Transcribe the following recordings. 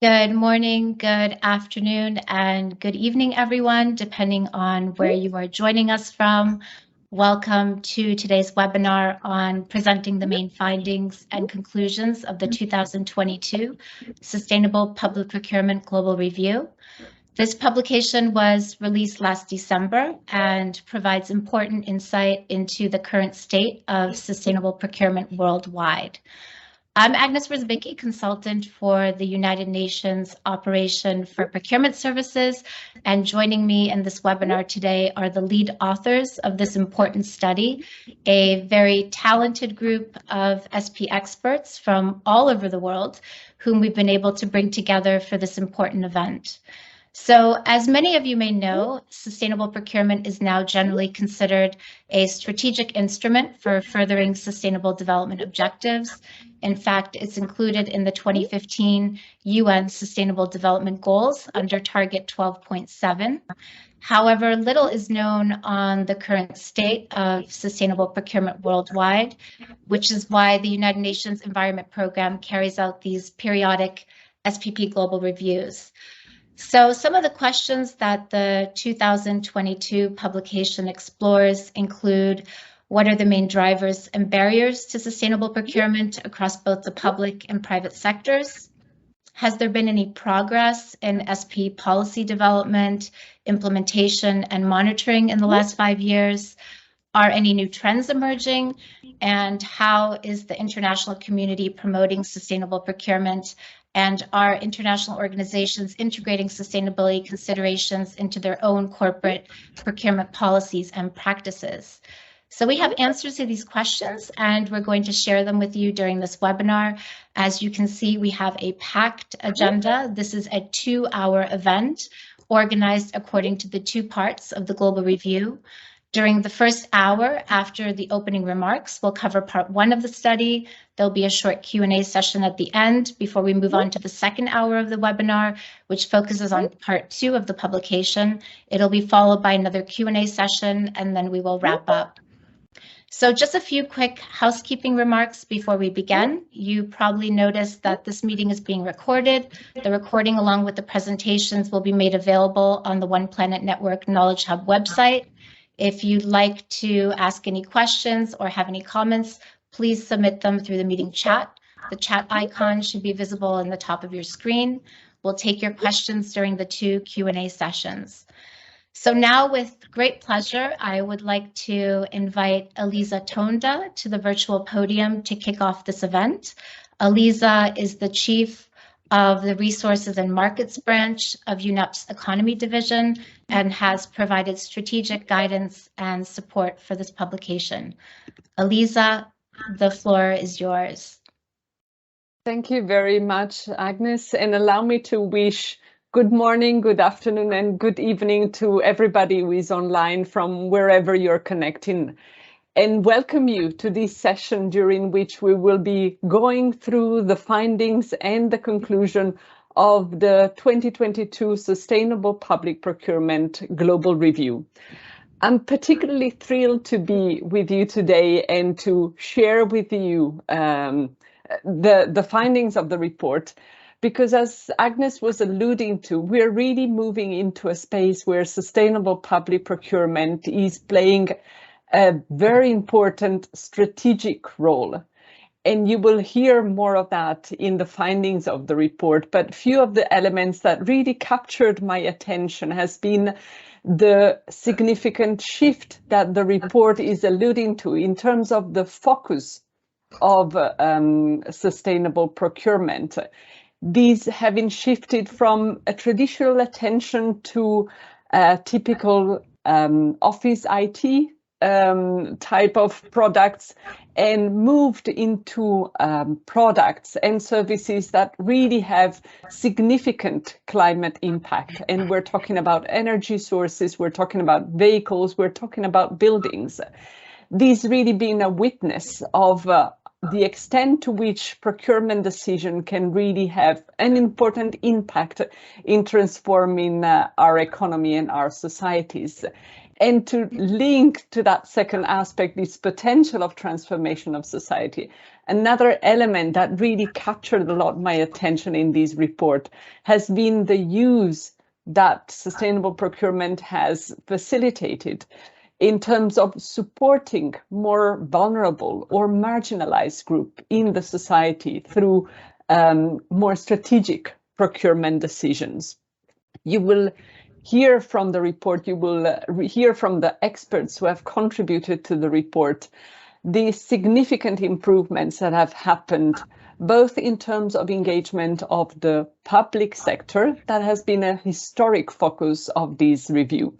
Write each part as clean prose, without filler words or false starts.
Good morning, good afternoon, and good evening, everyone, depending on where you are joining us from. Welcome to today's webinar on presenting the main findings and conclusions of the 2022 Sustainable Public Procurement Global Review. This publication was released last December and provides important insight into the current state of sustainable procurement worldwide. I'm Agnes Rizbicki, consultant for the United Nations Operation for Procurement Services, and joining me in this webinar today are the lead authors of this important study, a very talented group of SP experts from all over the world, whom we've been able to bring together for this important event. So, as many of you may know, sustainable procurement is now generally considered a strategic instrument for furthering sustainable development objectives. In fact, it's included in the 2015 UN Sustainable Development Goals under Target 12.7. However, little is known on the current state of sustainable procurement worldwide, which is why the United Nations Environment Programme carries out these periodic SPP global reviews. So some of the questions that the 2022 publication explores include: what are the main drivers and barriers to sustainable procurement across both the public and private sectors? Has there been any progress in SP policy development, implementation, and monitoring in the last 5 years? Are any new trends emerging? And how is the international community promoting sustainable procurement? And are international organizations integrating sustainability considerations into their own corporate procurement policies and practices? So we have answers to these questions, and we're going to share them with you during this webinar. As you can see, we have a packed agenda. This is a 2-hour event organized according to the 2 parts of the global review. During the first hour, after the opening remarks, we'll cover part 1 of the study. There'll be a short Q&A session at the end before we move on to the second hour of the webinar, which focuses on part 2 of the publication. It'll be followed by another Q&A session, and then we will wrap up. So just a few quick housekeeping remarks before we begin. You probably noticed that this meeting is being recorded. The recording, along with the presentations, will be made available on the One Planet Network Knowledge Hub website. If you'd like to ask any questions or have any comments, please submit them through the meeting chat. The chat icon should be visible in the top of your screen. We'll take your questions during the 2 Q&A sessions. So now, with great pleasure, I would like to invite Eliza Tonda to the virtual podium to kick off this event. Eliza is the Chief of the Resources and Markets branch of UNEP's Economy Division and has provided strategic guidance and support for this publication. Eliza, the floor is yours. Thank you very much, Agnes, and allow me to wish good morning, good afternoon, and good evening to everybody who is online from wherever you're connecting, and welcome you to this session during which we will be going through the findings and the conclusion of the 2022 Sustainable Public Procurement Global Review. I'm particularly thrilled to be with you today and to share with you the findings of the report, because as Agnes was alluding to, we're really moving into a space where sustainable public procurement is playing a very important strategic role. And you will hear more of that in the findings of the report. But few of the elements that really captured my attention has been the significant shift that the report is alluding to in terms of the focus of sustainable procurement. These having shifted from a traditional attention to typical office IT type of products and moved into products and services that really have significant climate impact. And we're talking about energy sources, we're talking about vehicles, we're talking about buildings. These really being a witness of the extent to which procurement decision can really have an important impact in transforming our economy and our societies. And to link to that second aspect, this potential of transformation of society, another element that really captured a lot of my attention in this report has been the use that sustainable procurement has facilitated in terms of supporting more vulnerable or marginalized groups in the society through more strategic procurement decisions. You will hear from the report, you will hear from the experts who have contributed to the report, the significant improvements that have happened, both in terms of engagement of the public sector, that has been a historic focus of this review.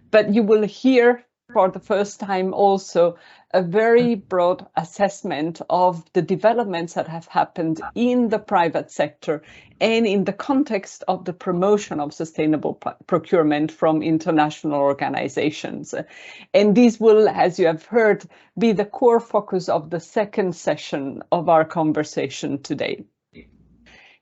But you will hear for the first time also a very broad assessment of the developments that have happened in the private sector and in the context of the promotion of sustainable procurement from international organizations. And this will, as you have heard, be the core focus of the second session of our conversation today.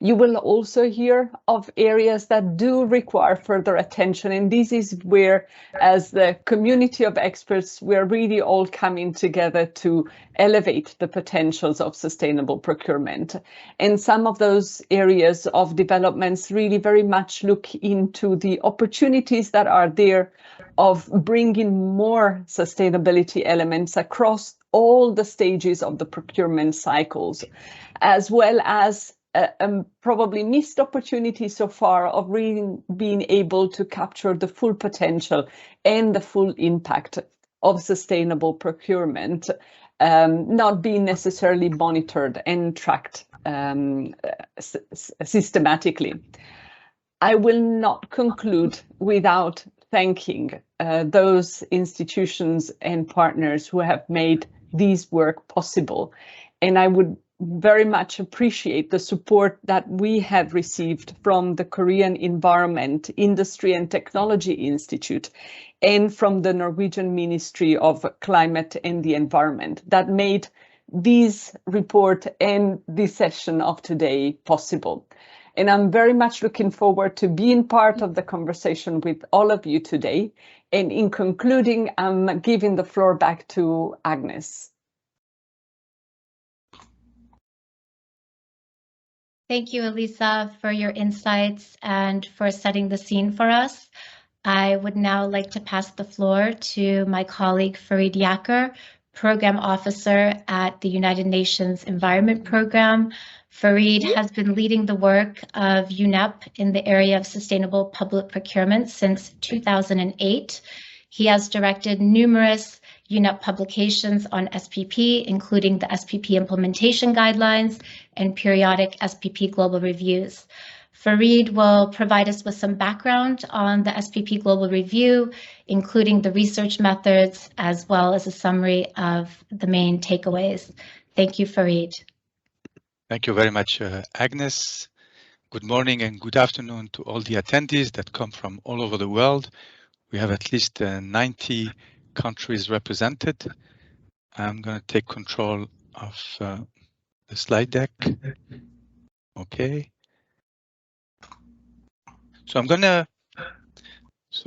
You will also hear of areas that do require further attention, and this is where, as the community of experts, we're really all coming together to elevate the potentials of sustainable procurement. And some of those areas of developments really very much look into the opportunities that are there of bringing more sustainability elements across all the stages of the procurement cycles, as well as probably missed opportunity so far of really being able to capture the full potential and the full impact of sustainable procurement, not being necessarily monitored and tracked systematically. I will not conclude without thanking those institutions and partners who have made this work possible. And I would very much appreciate the support that we have received from the Korean Environment, Industry and Technology Institute and from the Norwegian Ministry of Climate and the Environment that made this report and this session of today possible. And I'm very much looking forward to being part of the conversation with all of you today. And in concluding, I'm giving the floor back to Agnes. Thank you, Elisa, for your insights and for setting the scene for us. I would now like to pass the floor to my colleague Fareed Yaker, Program Officer at the United Nations Environment Program. Fareed has been leading the work of UNEP in the area of sustainable public procurement since 2008. He has directed numerous UNEP publications on SPP, including the SPP implementation guidelines and periodic SPP global reviews. Fareed will provide us with some background on the SPP global review, including the research methods, as well as a summary of the main takeaways. Thank you, Fareed. Thank you very much, Agnes. Good morning and good afternoon to all the attendees that come from all over the world. We have at least 90 countries represented. I'm going to take control of the slide deck. Okay. So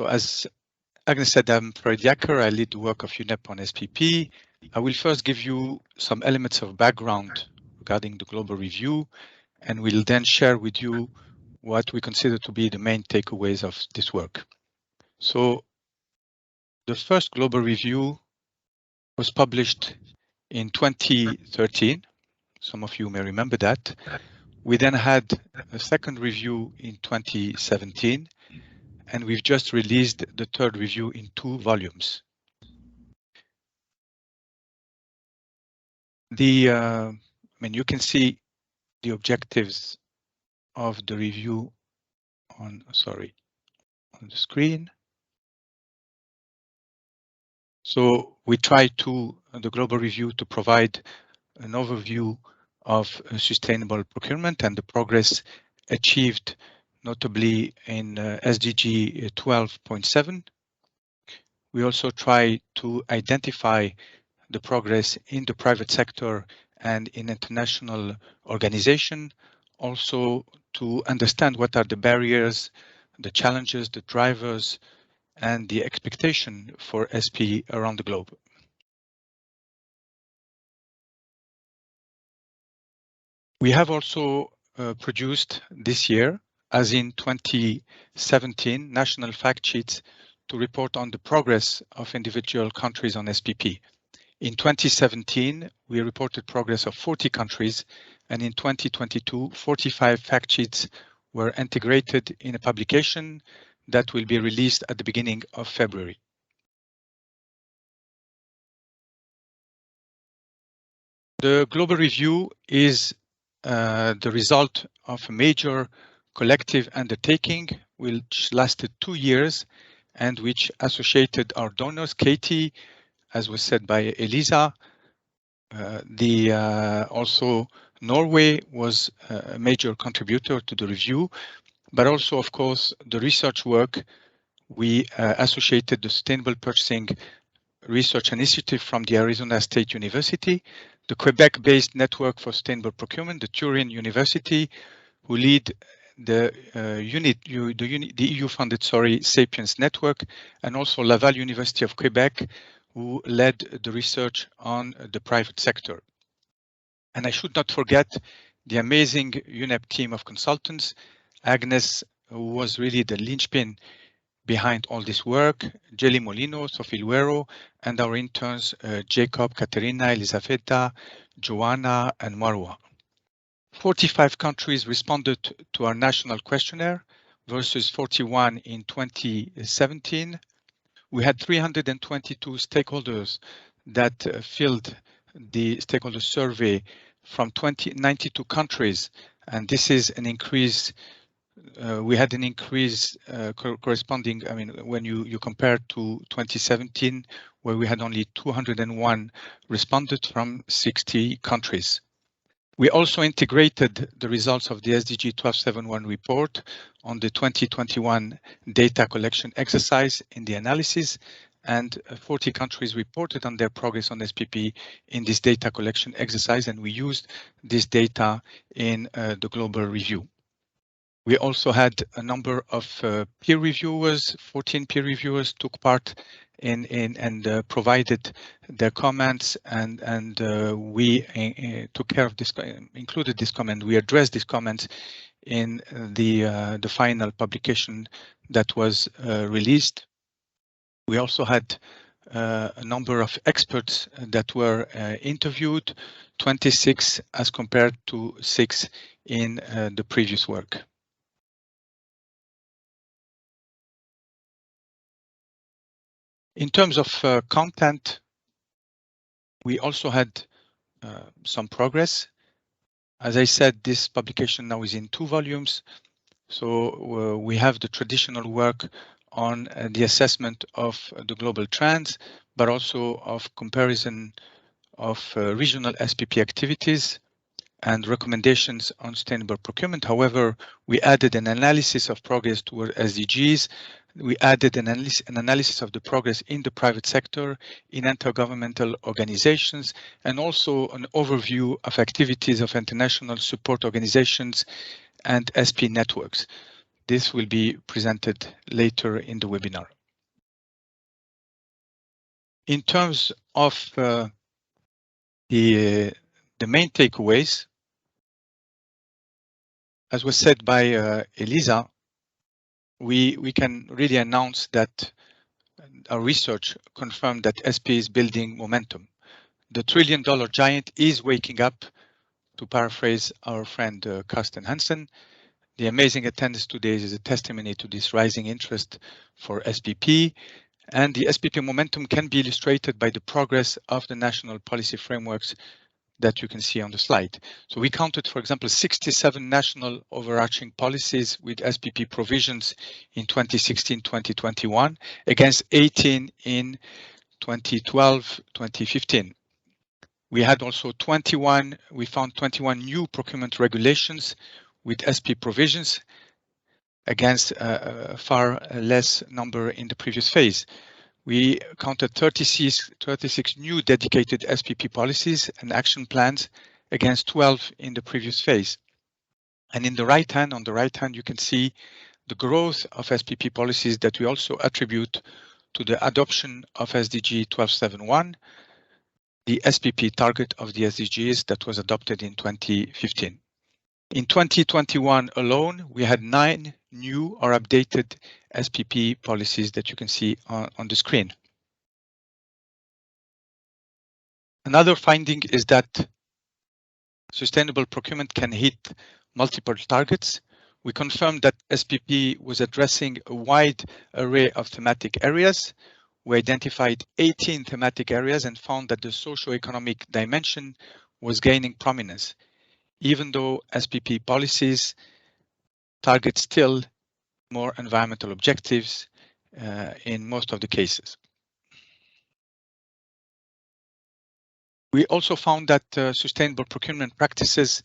as Agnes said, I'm Fareed Yaker. I lead the work of UNEP on SPP. I will first give you some elements of background regarding the global review, and we'll then share with you what we consider to be the main takeaways of this work. So the first global review was published in 2013. Some of you may remember that. We then had a second review in 2017, and we've just released the third review in 2 volumes. You can see the objectives of the review on the screen. So we try the global review to provide an overview of sustainable procurement and the progress achieved, notably in SDG 12.7. We also try to identify the progress in the private sector and in international organization, also to understand what are the barriers, the challenges, the drivers, and the expectation for SP around the globe. We have also produced this year, as in 2017, national fact sheets to report on the progress of individual countries on SPP. In 2017, we reported progress of 40 countries, and in 2022, 45 fact sheets were integrated in a publication that will be released at the beginning of February. The global review is the result of a major collective undertaking which lasted 2 years and which associated our donors, Katie, as was said by Elisa. Also Norway was a major contributor to the review, but also, of course, the research work. We associated the Sustainable Purchasing Research Initiative from the Arizona State University, the Quebec-based Network for Sustainable Procurement, the Turin University, who lead the EU-funded Sapiens Network, and also Laval University of Quebec, who led the research on the private sector. And I should not forget the amazing UNEP team of consultants, Agnes, who was really the linchpin behind all this work, Jelly Molino, Sophie Luero, and our interns, Jacob, Caterina, Elisabetta, Joanna, and Marwa. 45 countries responded to our national questionnaire versus 41 in 2017. We had 322 stakeholders that filled the stakeholder survey from 92 countries, and this is an increase. We had an increase corresponding, I mean, when you compare to 2017, where we had only 201 responded from 60 countries. We also integrated the results of the SDG 1271 report on the 2021 data collection exercise in the analysis, and 40 countries reported on their progress on SPP in this data collection exercise, and we used this data in the global review. We also had a number of peer reviewers. 14 peer reviewers took part in and provided their comments, and we took care of this, included this comment. We addressed these comments in the final publication that was released. We also had a number of experts that were interviewed, 26 as compared to 6 in the previous work. In terms of content, we also had some progress. As I said, this publication now is in 2 volumes. So we have the traditional work on the assessment of the global trends, but also of comparison of regional SPP activities and recommendations on sustainable procurement. However, we added an analysis of progress toward SDGs. We added an analysis of the progress in the private sector, in intergovernmental organizations, and also an overview of activities of international support organizations and SP networks. This will be presented later in the webinar. In terms of the main takeaways, as was said by Elisa, we can really announce that our research confirmed that SP is building momentum. The trillion-dollar giant is waking up, to paraphrase our friend Carsten Hansen. The amazing attendance today is a testimony to this rising interest for SPP, and the SPP momentum can be illustrated by the progress of the national policy frameworks that you can see on the slide. So we counted, for example, 67 national overarching policies with SPP provisions in 2016-2021 against 18 in 2012-2015. We had also we found 21 new procurement regulations with SP provisions against a far less number in the previous phase. We counted 36 new dedicated SPP policies and action plans against 12 in the previous phase. And on the right hand, you can see the growth of SPP policies that we also attribute to the adoption of SDG 1271, the SPP target of the SDGs that was adopted in 2015. In 2021 alone, we had 9 new or updated SPP policies that you can see on the screen. Another finding is that sustainable procurement can hit multiple targets. We confirmed that SPP was addressing a wide array of thematic areas. We identified 18 thematic areas and found that the socio-economic dimension was gaining prominence, even though SPP policies target still more environmental objectives in most of the cases. We also found that sustainable procurement practices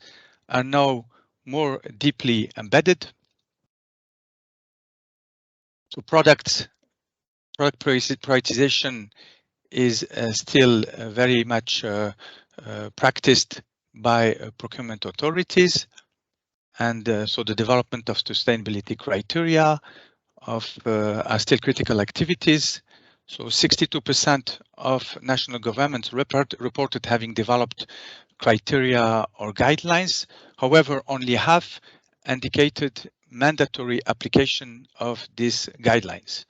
are now more deeply embedded. So product prioritization is still very much practiced by procurement authorities. And so the development of sustainability criteria are still critical activities. So 62% of national governments reported having developed criteria or guidelines. However, only half indicated mandatory application of these guidelines.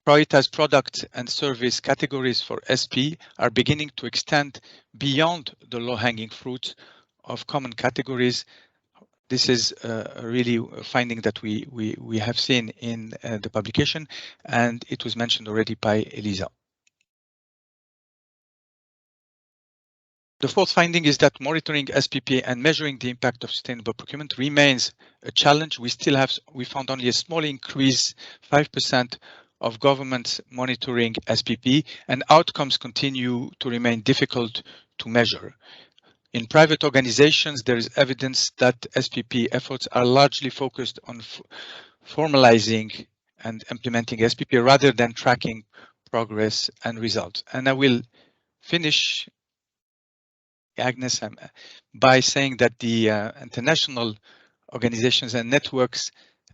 Prioritized product and service categories for SP are beginning to extend beyond the low-hanging fruit of common categories. This is really a finding that we have seen in the publication, and it was mentioned already by Elisa. The fourth finding is that monitoring SPP and measuring the impact of sustainable procurement remains a challenge. We found only a small increase, 5% of governments monitoring SPP, and outcomes continue to remain difficult to measure. In private organizations, there is evidence that SPP efforts are largely focused on formalizing and implementing SPP rather than tracking progress and results. And I will finish, Agnes, by saying that the international organizations and networks,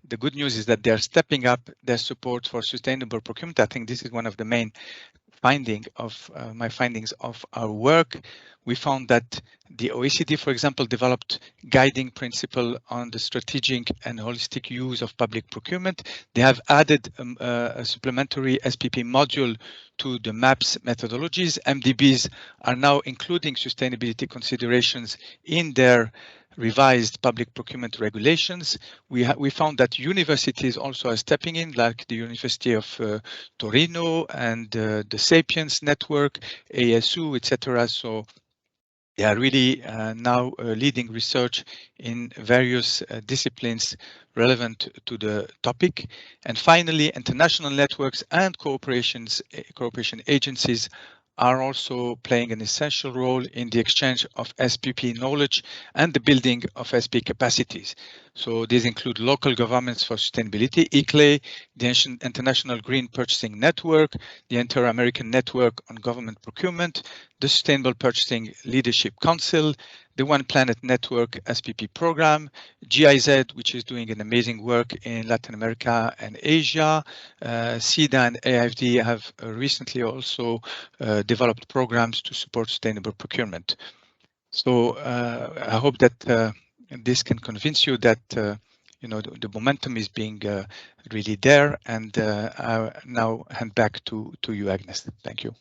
the good news is that they're stepping up their support for sustainable procurement. I think this is one of the main findings of our work. We found that the OECD, for example, developed guiding principle on the strategic and holistic use of public procurement. They have added a supplementary SPP module to the MAPS methodologies. MDBs are now including sustainability considerations in their revised public procurement regulations. We found that universities also are stepping in, like the University of Torino and the Sapiens Network, ASU, etc. So they are really now leading research in various disciplines relevant to the topic. And finally, international networks and cooperation agencies are also playing an essential role in the exchange of SPP knowledge and the building of SP capacities. So these include local governments for sustainability, ICLE, the International Green Purchasing Network, the Inter-American Network on Government Procurement, the Sustainable Purchasing Leadership Council, the One Planet Network SPP program, GIZ, which is doing an amazing work in Latin America and Asia. SIDA and AFD have recently also developed programs to support sustainable procurement. So I hope that this can convince you that the momentum is being really there. And I now hand back to you, Agnes. Thank you.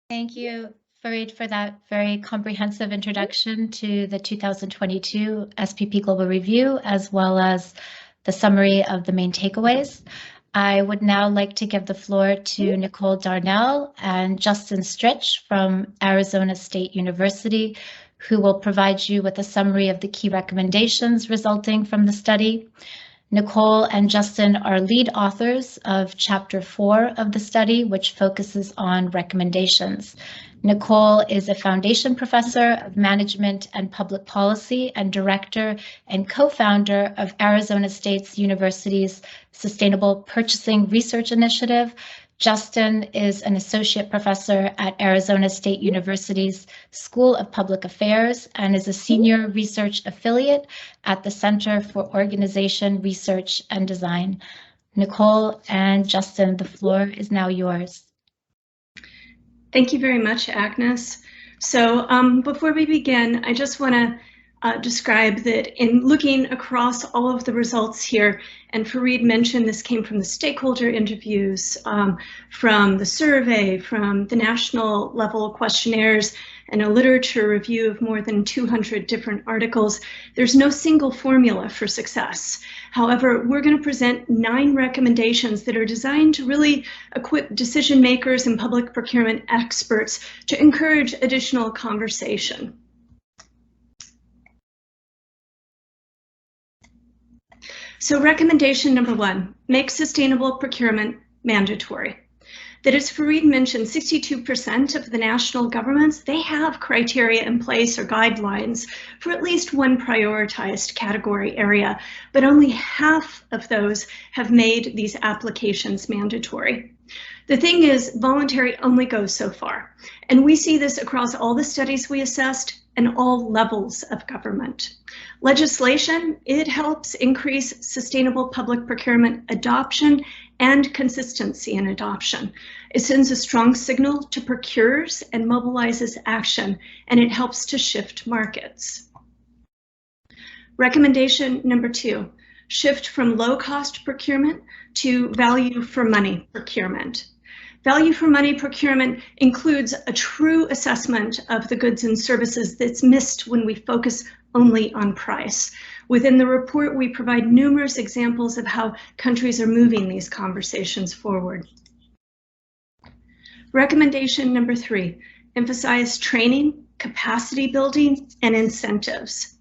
Thank you, Farid, for that very comprehensive introduction to the 2022 SPP Global Review, as well as the summary of the main takeaways. I would now like to give the floor to Nicole Darnell and Justin Stritch from Arizona State University, who will provide you with a summary of the key recommendations resulting from the study. Nicole and Justin are lead authors of Chapter 4 of the study, which focuses on recommendations. Nicole is a foundation professor of management and public policy and director and co-founder of Arizona State University's Sustainable Purchasing Research Initiative. Justin is an associate professor at Arizona State University's School of Public Affairs and is a senior research affiliate at the Center for Organization, Research, and Design. Nicole and Justin, the floor is now yours. Thank you very much, Agnes. So before we begin, I just want to describe that in looking across all of the results here, and Fareed mentioned this came from the stakeholder interviews, from the survey, from the national level questionnaires, and a literature review of more than 200 different articles. There's no single formula for success. However, we're going to present 9 recommendations that are designed to really equip decision makers and public procurement experts to encourage additional conversation. So recommendation number 1, make sustainable procurement mandatory. That as Fareed mentioned, 62% of the national governments, they have criteria in place or guidelines for at least one prioritized category area, but only half of those have made these applications mandatory. The thing is, voluntary only goes so far, and we see this across all the studies we assessed and all levels of government. Legislation, it helps increase sustainable public procurement adoption and consistency in adoption. It sends a strong signal to procurers and mobilizes action, and it helps to shift markets. Recommendation number 2, shift from low-cost procurement to value for money procurement. Value for money procurement includes a true assessment of the goods and services that's missed when we focus only on price. Within the report, we provide numerous examples of how countries are moving these conversations forward. Recommendation number 3, emphasize training, capacity building, and incentives.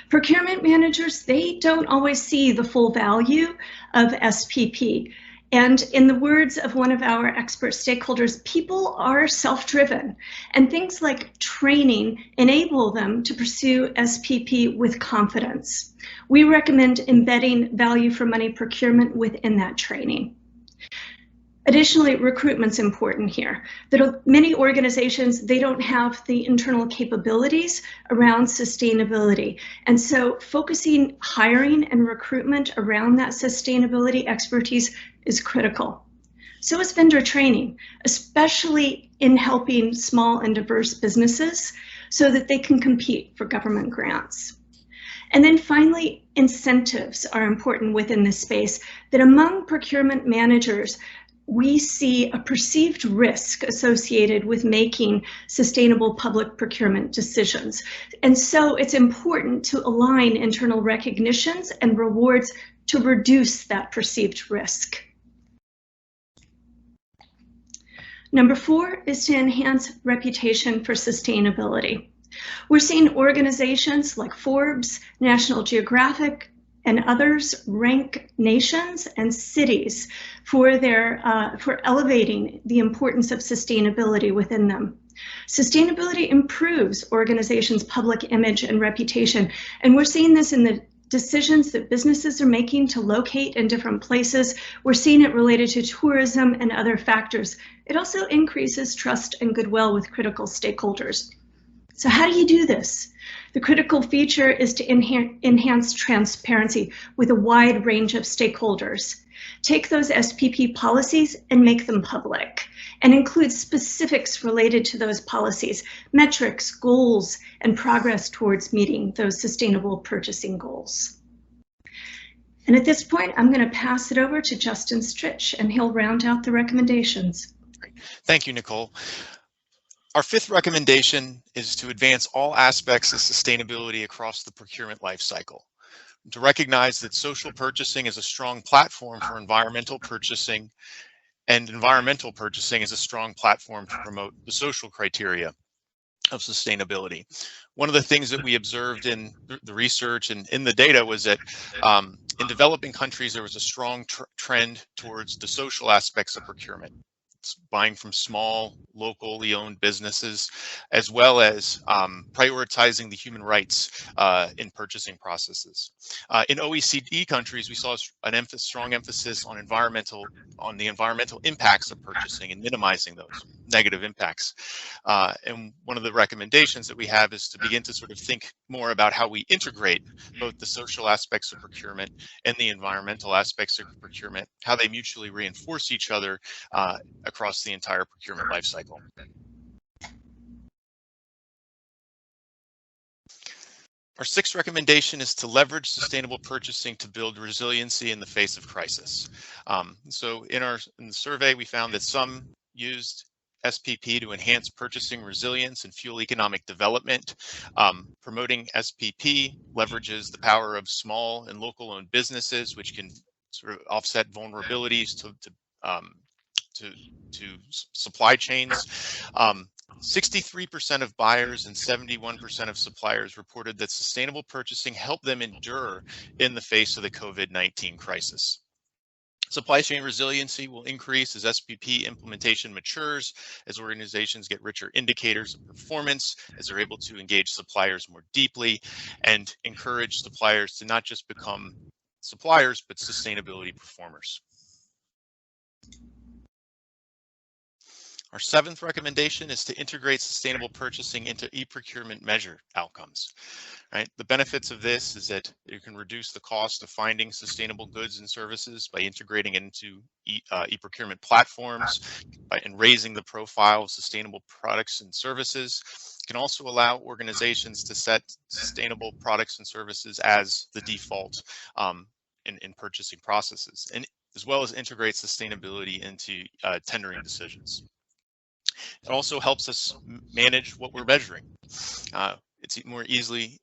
Procurement managers, they don't always see the full value of SPP. And in the words of one of our expert stakeholders, people are self-driven, and things like training enable them to pursue SPP with confidence. We recommend embedding value for money procurement within that training. Additionally, recruitment's important here. That many organizations, they don't have the internal capabilities around sustainability. And so focusing hiring and recruitment around that sustainability expertise is critical. So is vendor training, especially in helping small and diverse businesses so that they can compete for government grants. And then finally, incentives are important within this space. That among procurement managers, we see a perceived risk associated with making sustainable public procurement decisions. And so it's important to align internal recognitions and rewards to reduce that perceived risk. Number 4 is to enhance reputation for sustainability. We're seeing organizations like Forbes, National Geographic, and others rank nations and cities for elevating the importance of sustainability within them. Sustainability improves organizations' public image and reputation, and we're seeing this in the decisions that businesses are making to locate in different places. We're seeing it related to tourism and other factors. It also increases trust and goodwill with critical stakeholders. So how do you do this? The critical feature is to enhance transparency with a wide range of stakeholders. Take those SPP policies and make them public, and include specifics related to those policies, metrics, goals, and progress towards meeting those sustainable purchasing goals. And at this point, I'm going to pass it over to Justin Stritch, and he'll round out the recommendations. Thank you, Nicole. Our 5th recommendation is to advance all aspects of sustainability across the procurement lifecycle. To recognize that social purchasing is a strong platform for environmental purchasing, and environmental purchasing is a strong platform to promote the social criteria of sustainability. One of the things that we observed in the research and in the data was that in developing countries, there was a strong trend towards the social aspects of procurement. buying from small, locally owned businesses, as well as prioritizing the human rights in purchasing processes. In OECD countries, we saw a strong emphasis on the environmental impacts of purchasing and minimizing those negative impacts. And one of the recommendations that we have is to begin to sort of think more about how we integrate both the social aspects of procurement and the environmental aspects of procurement, how they mutually reinforce each other across the entire procurement lifecycle. Our sixth recommendation is to leverage sustainable purchasing to build resiliency in the face of crisis. So in the survey, we found that some used SPP to enhance purchasing resilience and fuel economic development. Promoting SPP leverages the power of small and local owned businesses, which can sort of offset vulnerabilities to supply chains. 63% of buyers and 71% of suppliers reported that sustainable purchasing helped them endure in the face of the COVID-19 crisis. Supply chain resiliency will increase as SPP implementation matures, as organizations get richer indicators of performance, as they're able to engage suppliers more deeply, and encourage suppliers to not just become suppliers, but sustainability performers. Our seventh recommendation is to integrate sustainable purchasing into e-procurement measure outcomes. Right? The benefits of this is that you can reduce the cost of finding sustainable goods and services by integrating it into e-procurement platforms and raising the profile of sustainable products and services. It can also allow organizations to set sustainable products and services as the default in purchasing processes, and as well as integrate sustainability into tendering decisions. It also helps us manage what we're measuring. It's more easily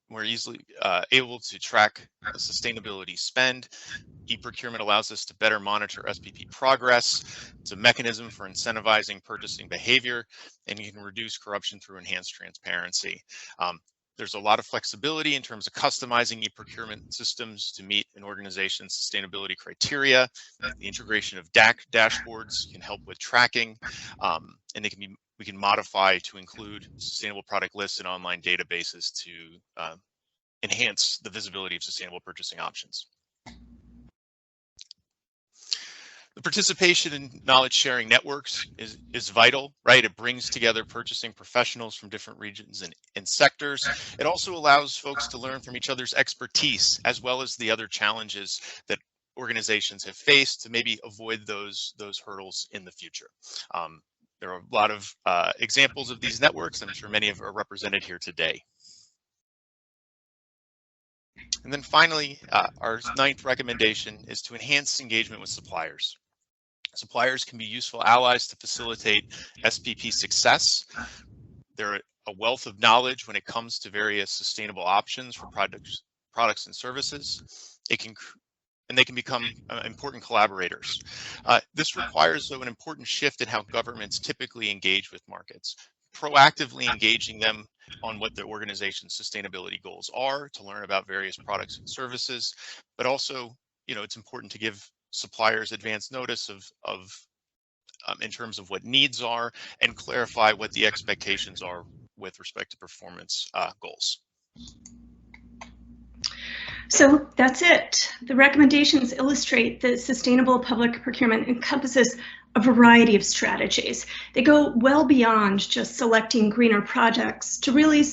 able to track sustainability spend. E-procurement allows us to better monitor SPP progress. It's a mechanism for incentivizing purchasing behavior, and you can reduce corruption through enhanced transparency. There's a lot of flexibility in terms of customizing e-procurement systems to meet an organization's sustainability criteria. The integration of dashboards can help with tracking, and we can modify to include sustainable product lists and online databases to enhance the visibility of sustainable purchasing options. The participation in knowledge sharing networks is vital, right? It brings together purchasing professionals from different regions and sectors. It also allows folks to learn from each other's expertise, as well as the other challenges that organizations have faced to maybe avoid those hurdles in the future. There are a lot of examples of these networks. I'm sure many of are represented here today. And then finally, our ninth recommendation is to enhance engagement with suppliers. Suppliers can be useful allies to facilitate SPP success. They're a wealth of knowledge when it comes to various sustainable options for products and services. They can become important collaborators. This requires, though, an important shift in how governments typically engage with markets, proactively engaging them on what their organization's sustainability goals are, to learn about various products and services, but also, it's important to give suppliers advance notice of in terms of what needs are, and clarify what the expectations are with respect to performance goals. So that's it. The recommendations illustrate that sustainable public procurement encompasses a variety of strategies. They go well beyond just selecting greener projects to really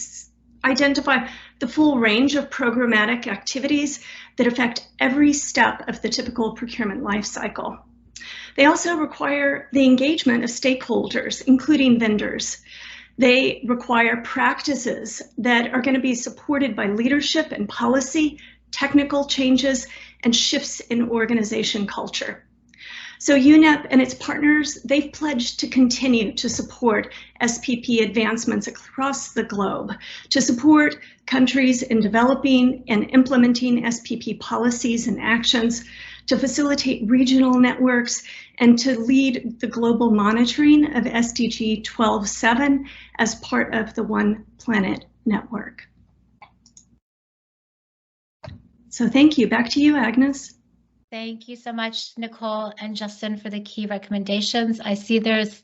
identify the full range of programmatic activities that affect every step of the typical procurement life cycle. They also require the engagement of stakeholders, including vendors. They require practices that are going to be supported by leadership and policy, technical changes, and shifts in organization culture. So UNEP and its partners, they've pledged to continue to support SPP advancements across the globe, to support countries in developing and implementing SPP policies and actions, to facilitate regional networks, and to lead the global monitoring of SDG 12.7 as part of the One Planet Network. So thank you. Back to you, Agnes. Thank you so much, Nicole and Justin, for the key recommendations. I see there's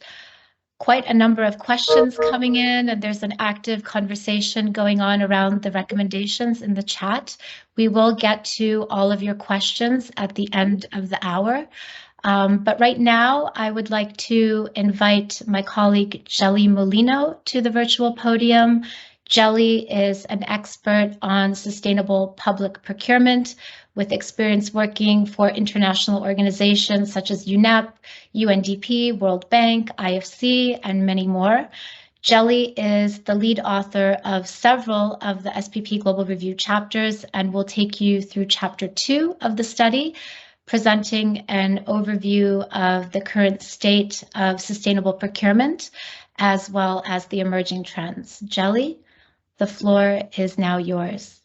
quite a number of questions coming in, and there's an active conversation going on around the recommendations in the chat. We will get to all of your questions at the end of the hour. But right now, I would like to invite my colleague Jelly Molino to the virtual podium. Jelly is an expert on sustainable public procurement with experience working for international organizations such as UNEP, UNDP, World Bank, IFC, and many more. Jelly is the lead author of several of the SPP Global Review chapters and will take you through chapter 2 of the study, presenting an overview of the current state of sustainable procurement, as well as the emerging trends. Jelly, the floor is now yours.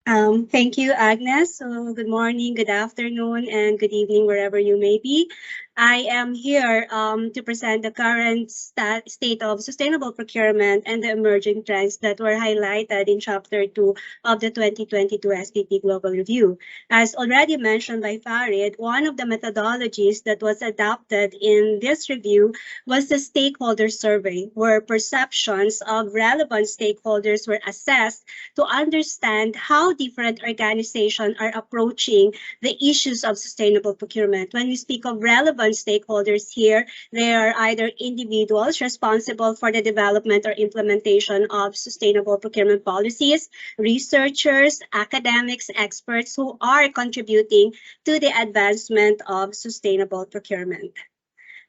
Thank you, Agnes. So good morning, good afternoon, and good evening, wherever you may be. I am here to present the current state of sustainable procurement and the emerging trends that were highlighted in Chapter 2 of the 2022 SPP Global Review. As already mentioned by Farid, one of the methodologies that was adopted in this review was the stakeholder survey, where perceptions of relevant stakeholders were assessed to understand how different organizations are approaching the issues of sustainable procurement. When we speak of relevant stakeholders here, they are either individuals responsible for the development or implementation of sustainable procurement policies, researchers, academics, experts who are contributing to the advancement of sustainable procurement.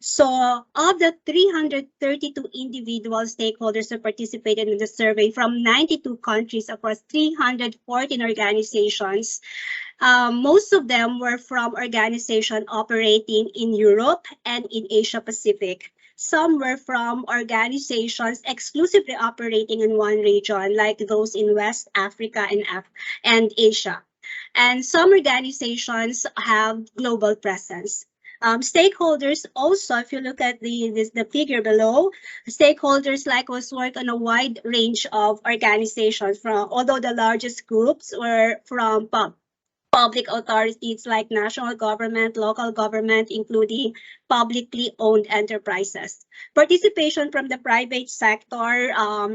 So of the 332 individual stakeholders who participated in the survey from 92 countries across 314 organizations, most of them were from organizations operating in Europe and in Asia Pacific. Some were from organizations exclusively operating in one region, like those in West Africa and Asia. And some organizations have global presence. Stakeholders also, if you look at the figure below, stakeholders likewise work on a wide range of organizations, although the largest groups were from public authorities like national government, local government, including publicly owned enterprises. Participation from the private sector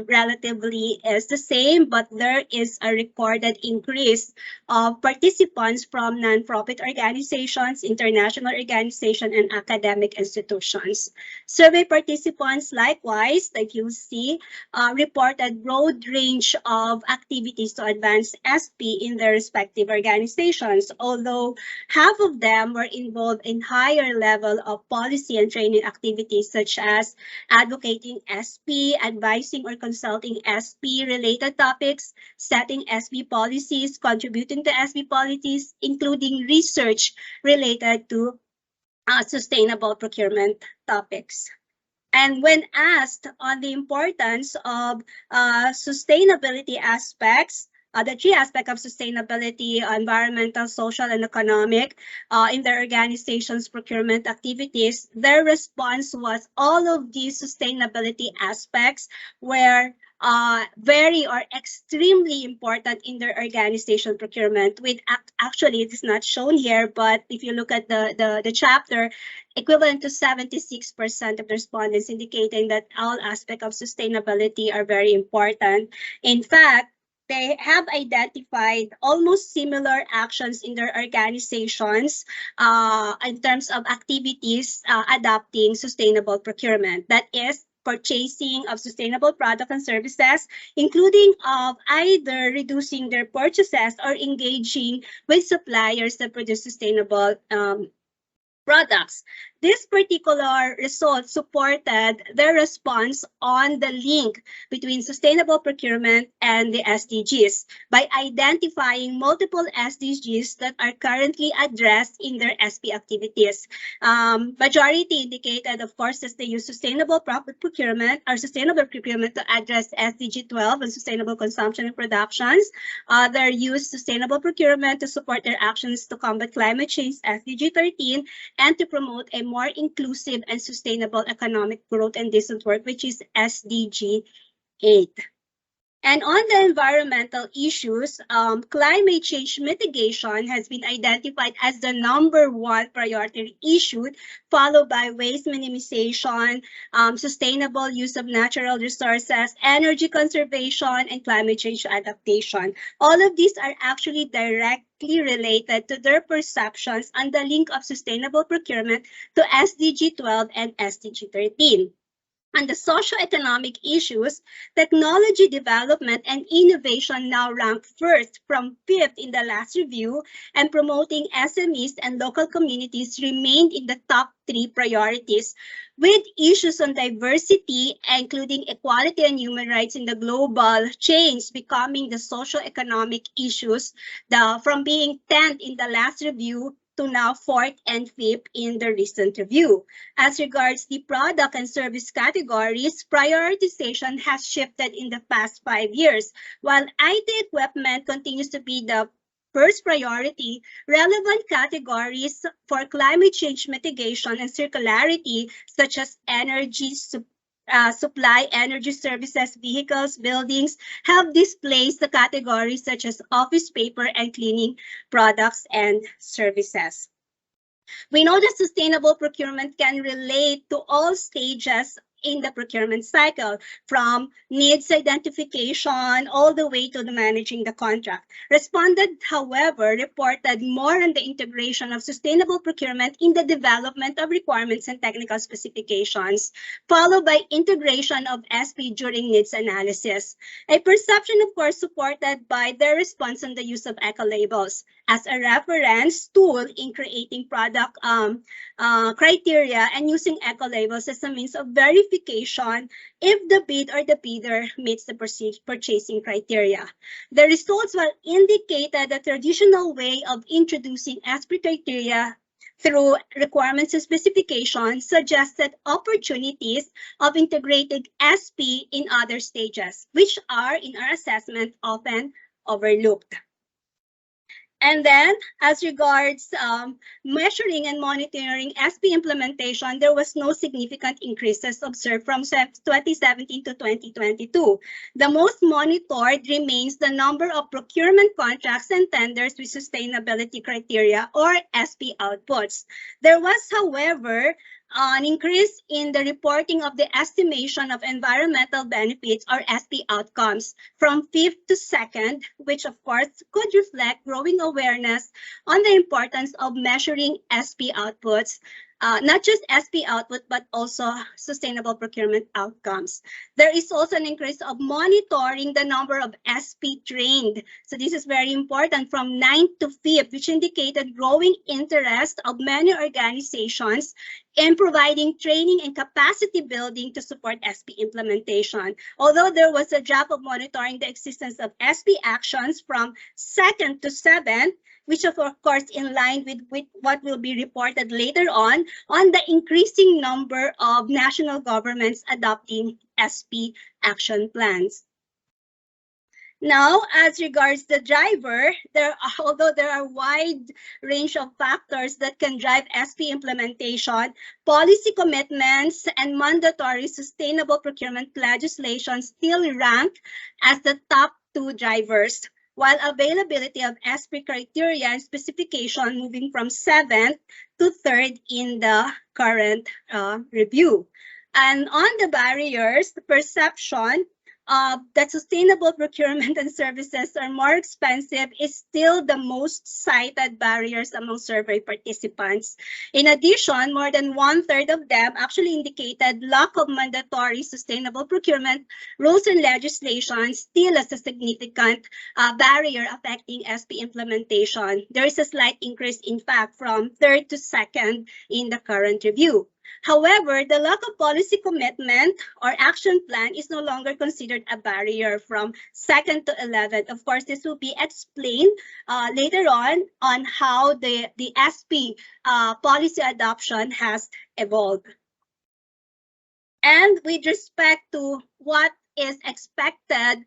relatively is the same, but there is a recorded increase of participants from nonprofit organizations, international organizations, and academic institutions. Survey participants likewise, like you see, reported broad range of activities to advance SP in their respective organizations, although half of them were involved in higher level of policy and training activities such as advocating SP, advising or consulting SP related topics, setting SP policies, contributing to SP policies, including research related to sustainable procurement topics. And when asked on the importance of sustainability aspects, the three aspects of sustainability, environmental, social, and economic, in their organization's procurement activities, their response was all of these sustainability aspects were very or extremely important in their organization procurement. With actually, it is not shown here, but if you look at the chapter, equivalent to 76% of the respondents indicating that all aspects of sustainability are very important. In fact, they have identified almost similar actions in their organizations in terms of activities adopting sustainable procurement. That is, purchasing of sustainable products and services, including of either reducing their purchases or engaging with suppliers that produce sustainable products. This particular result supported their response on the link between sustainable procurement and the SDGs by identifying multiple SDGs that are currently addressed in their SP activities. Majority indicated, of course, that they use sustainable procurement or sustainable procurement to address SDG 12 and sustainable consumption and productions. They use sustainable procurement to support their actions to combat climate change, SDG 13, and to promote a more inclusive and sustainable economic growth and decent work, which is SDG 8. And on the environmental issues, climate change mitigation has been identified as the #1 priority issue, followed by waste minimization, sustainable use of natural resources, energy conservation, and climate change adaptation. All of these are actually directly related to their perceptions on the link of sustainable procurement to SDG 12 and SDG 13. On the socioeconomic issues, technology development and innovation now rank first from fifth in the last review, and promoting SMEs and local communities remained in the top 3 priorities, with issues on diversity, including equality and human rights in the global change, becoming the socioeconomic issues from being 10th in the last review to now 4th and 5th in the recent review. As regards the product and service categories, prioritization has shifted in the past 5 years. While IT equipment continues to be the first priority, relevant categories for climate change mitigation and circularity, such as energy supply, energy services, vehicles, buildings, have displaced the categories such as office paper and cleaning products and services. We know that sustainable procurement can relate to all stages in the procurement cycle, from needs identification all the way to the managing the contract. Respondent, however, reported more on the integration of sustainable procurement in the development of requirements and technical specifications, followed by integration of SP during needs analysis. A perception, of course, supported by their response on the use of eco-labels as a reference tool in creating product criteria and using eco-labels as a means of verification if the bid or the bidder meets the purchasing criteria. The results will indicate that the traditional way of introducing SP criteria through requirements and specifications suggested opportunities of integrating SP in other stages, which are, in our assessment, often overlooked. And then, as regards measuring and monitoring SP implementation, there was no significant increases observed from 2017 to 2022. The most monitored remains the number of procurement contracts and tenders with sustainability criteria, or SP outputs. There was, however, an increase in the reporting of the estimation of environmental benefits, or SP outcomes, from 5th to 2nd, which of course could reflect growing awareness on the importance of measuring SP outputs, not just SP output, but also sustainable procurement outcomes. There is also an increase of monitoring the number of SP trained. So this is very important, from 9th to 5th, which indicated growing interest of many organizations in providing training and capacity building to support SP implementation. Although there was a drop of monitoring the existence of SP actions from 2nd to 7th, which of course in line with what will be reported later on the increasing number of national governments adopting SP action plans. Now, as regards the driver, although there are a wide range of factors that can drive SP implementation, policy commitments and mandatory sustainable procurement legislation still rank as the top 2 drivers, while availability of SP criteria and specification moving from 7th to 3rd in the current review. And on the barriers, the perception that sustainable procurement and services are more expensive is still the most cited barriers among survey participants. In addition, more than 1/3 of them actually indicated lack of mandatory sustainable procurement rules and legislation still as a significant barrier affecting SP implementation. There is a slight increase, in fact, from 3rd to 2nd in the current review. However, the lack of policy commitment or action plan is no longer considered a barrier from 2nd to 11th. Of course, this will be explained later on how the SP policy adoption has evolved. And with respect to what is expected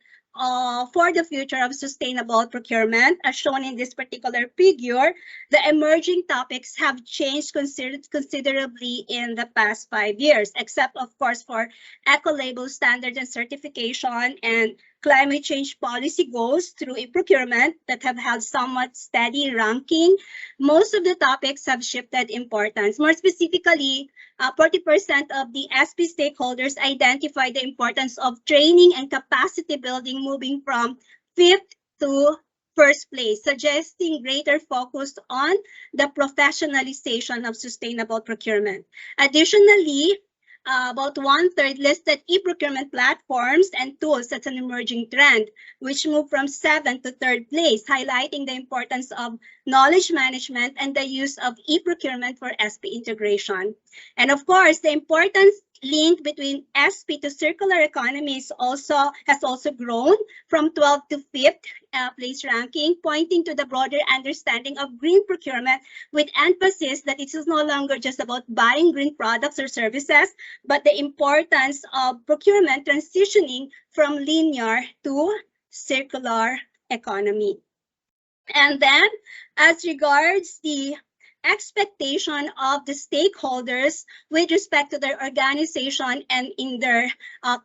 for the future of sustainable procurement, as shown in this particular figure, the emerging topics have changed considerably in the past 5 years, except of course for eco-label standards and certification and climate change policy goals through e-procurement that have held somewhat steady ranking, most of the topics have shifted importance. More specifically, 40% of the SP stakeholders identified the importance of training and capacity building moving from 5th to first place, suggesting greater focus on the professionalization of sustainable procurement. Additionally, about 1/3 listed e-procurement platforms and tools as an emerging trend, which moved from 7th to 3rd place, highlighting the importance of knowledge management and the use of e-procurement for SP integration. And of course, the importance link between SP to circular economy has also grown from 12th to 5th place ranking, pointing to the broader understanding of green procurement, with emphasis that it is no longer just about buying green products or services, but the importance of procurement transitioning from linear to circular economy. And then, as regards the expectation of the stakeholders with respect to their organization and in their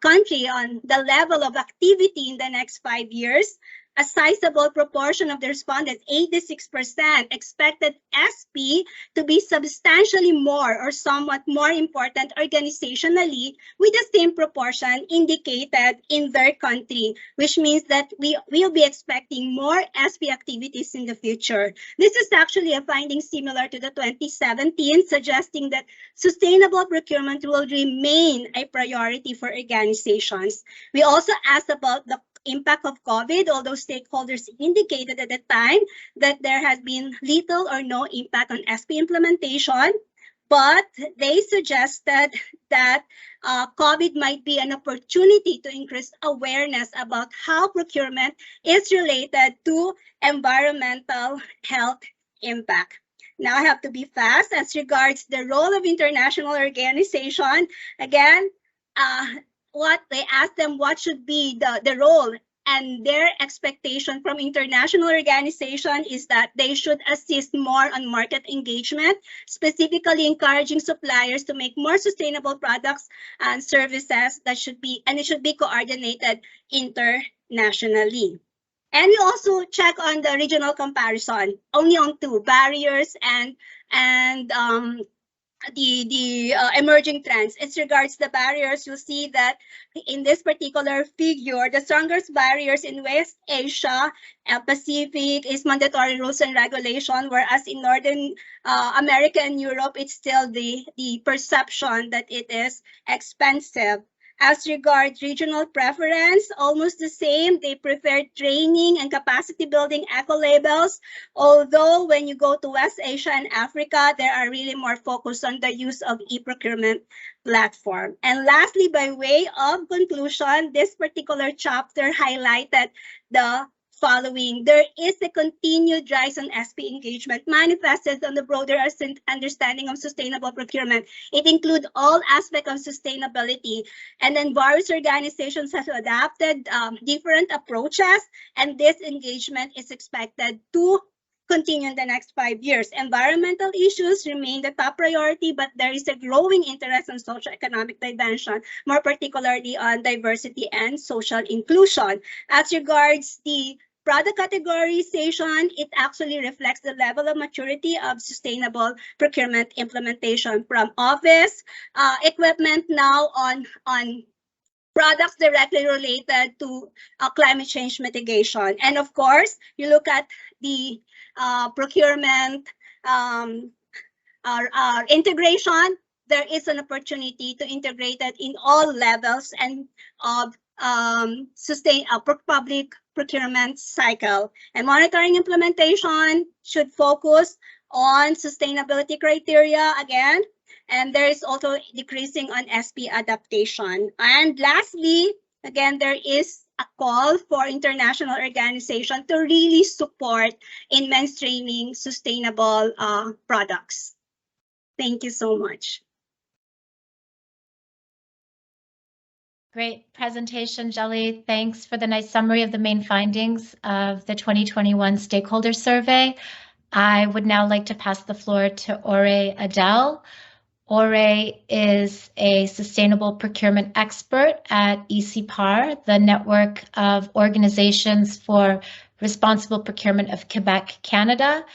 country on the level of activity in the next 5 years, a sizable proportion of the respondents, 86%, expected SP to be substantially more or somewhat more important organizationally, with the same proportion indicated in their country, which means that we will be expecting more SP activities in the future. This is actually a finding similar to the 2017, suggesting that sustainable procurement will remain a priority for organizations. We also asked about the impact of COVID, although stakeholders indicated at the time that there has been little or no impact on SP implementation, but they suggested that COVID might be an opportunity to increase awareness about how procurement is related to environmental health impact. Now I have to be fast as regards the role of international organization. Again, what they asked them what should be the role, and their expectation from international organization is that they should assist more on market engagement, specifically encouraging suppliers to make more sustainable products and services it should be coordinated internationally. And we also check on the regional comparison, only on 2, barriers and the emerging trends. As regards the barriers, you'll see that in this particular figure, the strongest barriers in West Asia and Pacific is mandatory rules and regulation, whereas in Northern America and Europe, it's still the perception that it is expensive. As regards regional preference, almost the same. They prefer training and capacity building eco-labels, although when you go to West Asia and Africa, they are really more focused on the use of e-procurement platform. And lastly, by way of conclusion, this particular chapter highlighted the following. There is a continued rise on SP engagement manifested on the broader understanding of sustainable procurement. It includes all aspects of sustainability, and then various organizations have adapted different approaches, and this engagement is expected to continue in the next 5 years. Environmental issues remain the top priority, but there is a growing interest in socioeconomic dimension, more particularly on diversity and social inclusion. As regards the product categorization, it actually reflects the level of maturity of sustainable procurement implementation, from office equipment now on products directly related to climate change mitigation. And of course, you look at the procurement integration, there is an opportunity to integrate it in all levels and of public procurement cycle. And monitoring implementation should focus on sustainability criteria again, and there is also decreasing on SP adaptation. And lastly, again, there is a call for international organizations to really support in mainstreaming sustainable products. Thank you so much. Great presentation, Jelly. Thanks for the nice summary of the main findings of the 2021 stakeholder survey. I would now like to pass the floor to Ore Adele. Ore is a sustainable procurement expert at ECPAR, the network of organizations for responsible procurement of Quebec, Canada,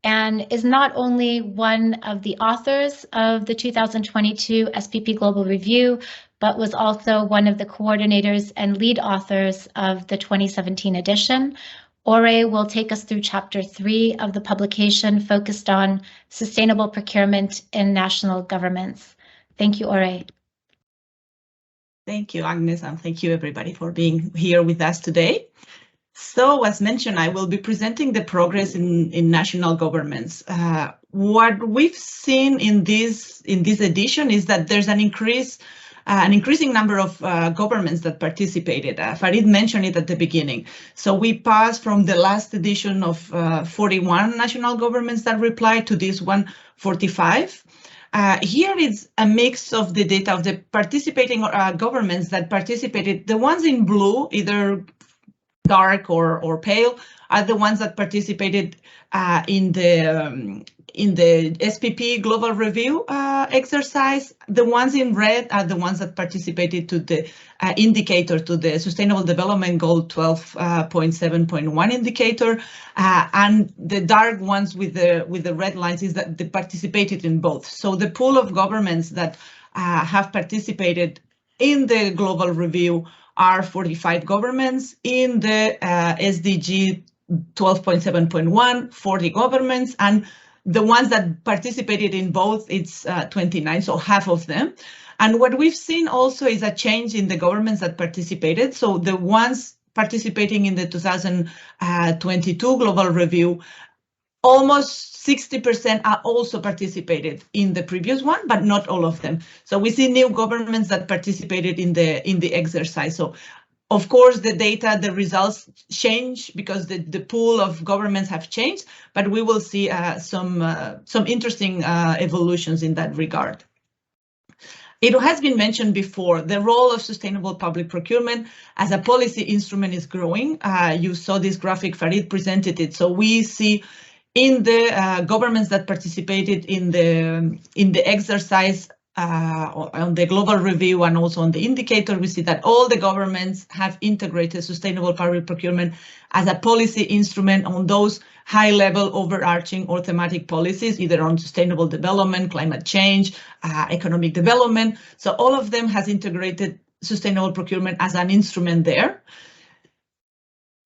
and is not only one of the authors of the 2022 SPP Global Review, but was also one of the coordinators and lead authors of the 2017 edition. Ore will take us through Chapter 3 of the publication focused on sustainable procurement in national governments. Thank you, Ore. Thank you, Agnes, and thank you everybody for being here with us today. So, as mentioned, I will be presenting the progress in national governments. What we've seen in this edition is that there's an increasing number of governments that participated. Farid mentioned it at the beginning. So we passed from the last edition of 41 national governments that replied to this one, 45. Here is a mix of the data of the participating governments that participated. The ones in blue, either dark or pale, are the ones that participated in the SPP Global Review exercise. The ones in red are the ones that participated to the indicator, to the Sustainable Development Goal 12.7.1 indicator, and the dark ones with the red lines is that they participated in both. So the pool of governments that have participated in the Global Review are 45 governments. In the SDG 12.7.1, 40 governments, and the ones that participated in both, it's 29, so half of them. And what we've seen also is a change in the governments that participated. So the ones participating in the 2022 Global Review, almost 60% are also participated in the previous one, but not all of them. So we see new governments that participated in the exercise. So of course, the data, the results change because the pool of governments have changed, but we will see some interesting evolutions in that regard. It has been mentioned before, the role of sustainable public procurement as a policy instrument is growing. You saw this graphic, Farid presented it. So we see in the governments that participated in the exercise on the global review and also on the indicator, we see that all the governments have integrated sustainable public procurement as a policy instrument on those high-level overarching or thematic policies, either on sustainable development, climate change, economic development. So all of them has integrated sustainable procurement as an instrument there.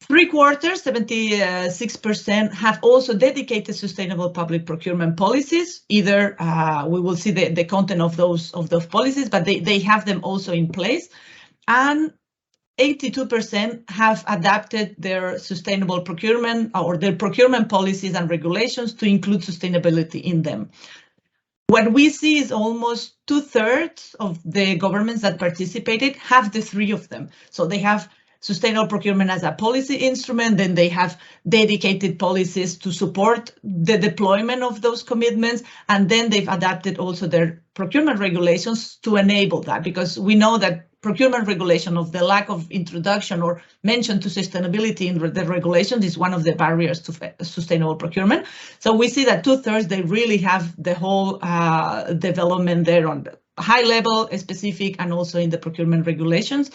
3/4, 76%, have also dedicated sustainable public procurement policies. Either we will see the content of those policies, but they have them also in place. And 82% have adapted their sustainable procurement or their procurement policies and regulations to include sustainability in them. What we see is almost 2/3 of the governments that participated have the three of them. So they have sustainable procurement as a policy instrument, then they have dedicated policies to support the deployment of those commitments, and then they've adapted also their procurement regulations to enable that, because we know that procurement regulation of the lack of introduction or mention to sustainability in the regulations is one of the barriers to sustainable procurement. So we see that 2/3, they really have the whole development there on the high level, specific, and also in the procurement regulations.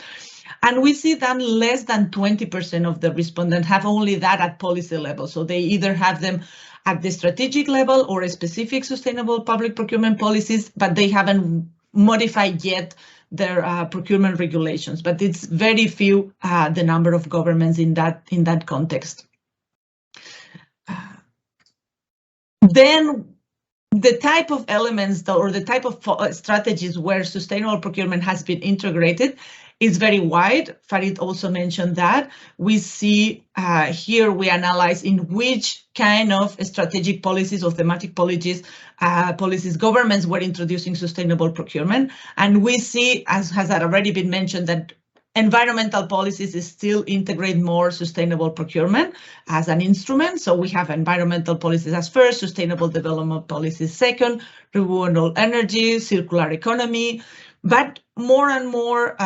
And we see that less than 20% of the respondents have only that at policy level. So they either have them at the strategic level or a specific sustainable public procurement policies, but they haven't modified yet their procurement regulations. But it's very few, the number of governments in that context. Then the type of elements or the type of strategies where sustainable procurement has been integrated is very wide. Farid also mentioned that. We see here we analyze in which kind of strategic policies or thematic policies governments were introducing sustainable procurement. And we see, as has already been mentioned, that environmental policies still integrate more sustainable procurement as an instrument. So we have environmental policies as first, sustainable development policies second, renewable energy, circular economy. But more and more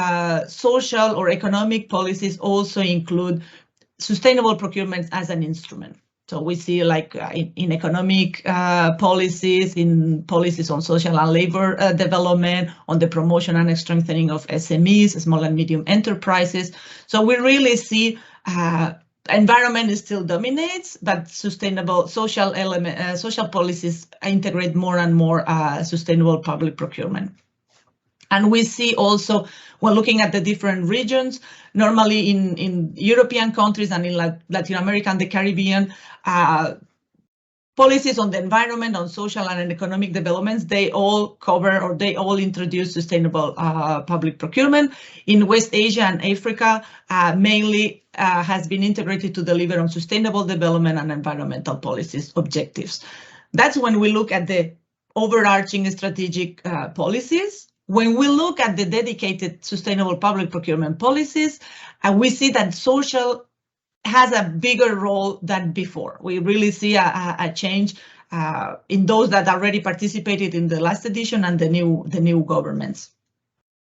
social or economic policies also include sustainable procurement as an instrument. So we see like in economic policies, in policies on social and labor development, on the promotion and strengthening of SMEs, small and medium enterprises. So we really see environment still dominates, but sustainable social element, social policies integrate more and more sustainable public procurement. And we see also, when looking at the different regions, normally in European countries and in Latin America and the Caribbean, policies on the environment, on social and economic developments, they all cover or they all introduce sustainable public procurement. In West Asia and Africa, mainly has been integrated to deliver on sustainable development and environmental policies objectives. That's when we look at the overarching strategic policies. When we look at the dedicated sustainable public procurement policies, we see that social has a bigger role than before. We really see a change in those that already participated in the last edition and the new governments.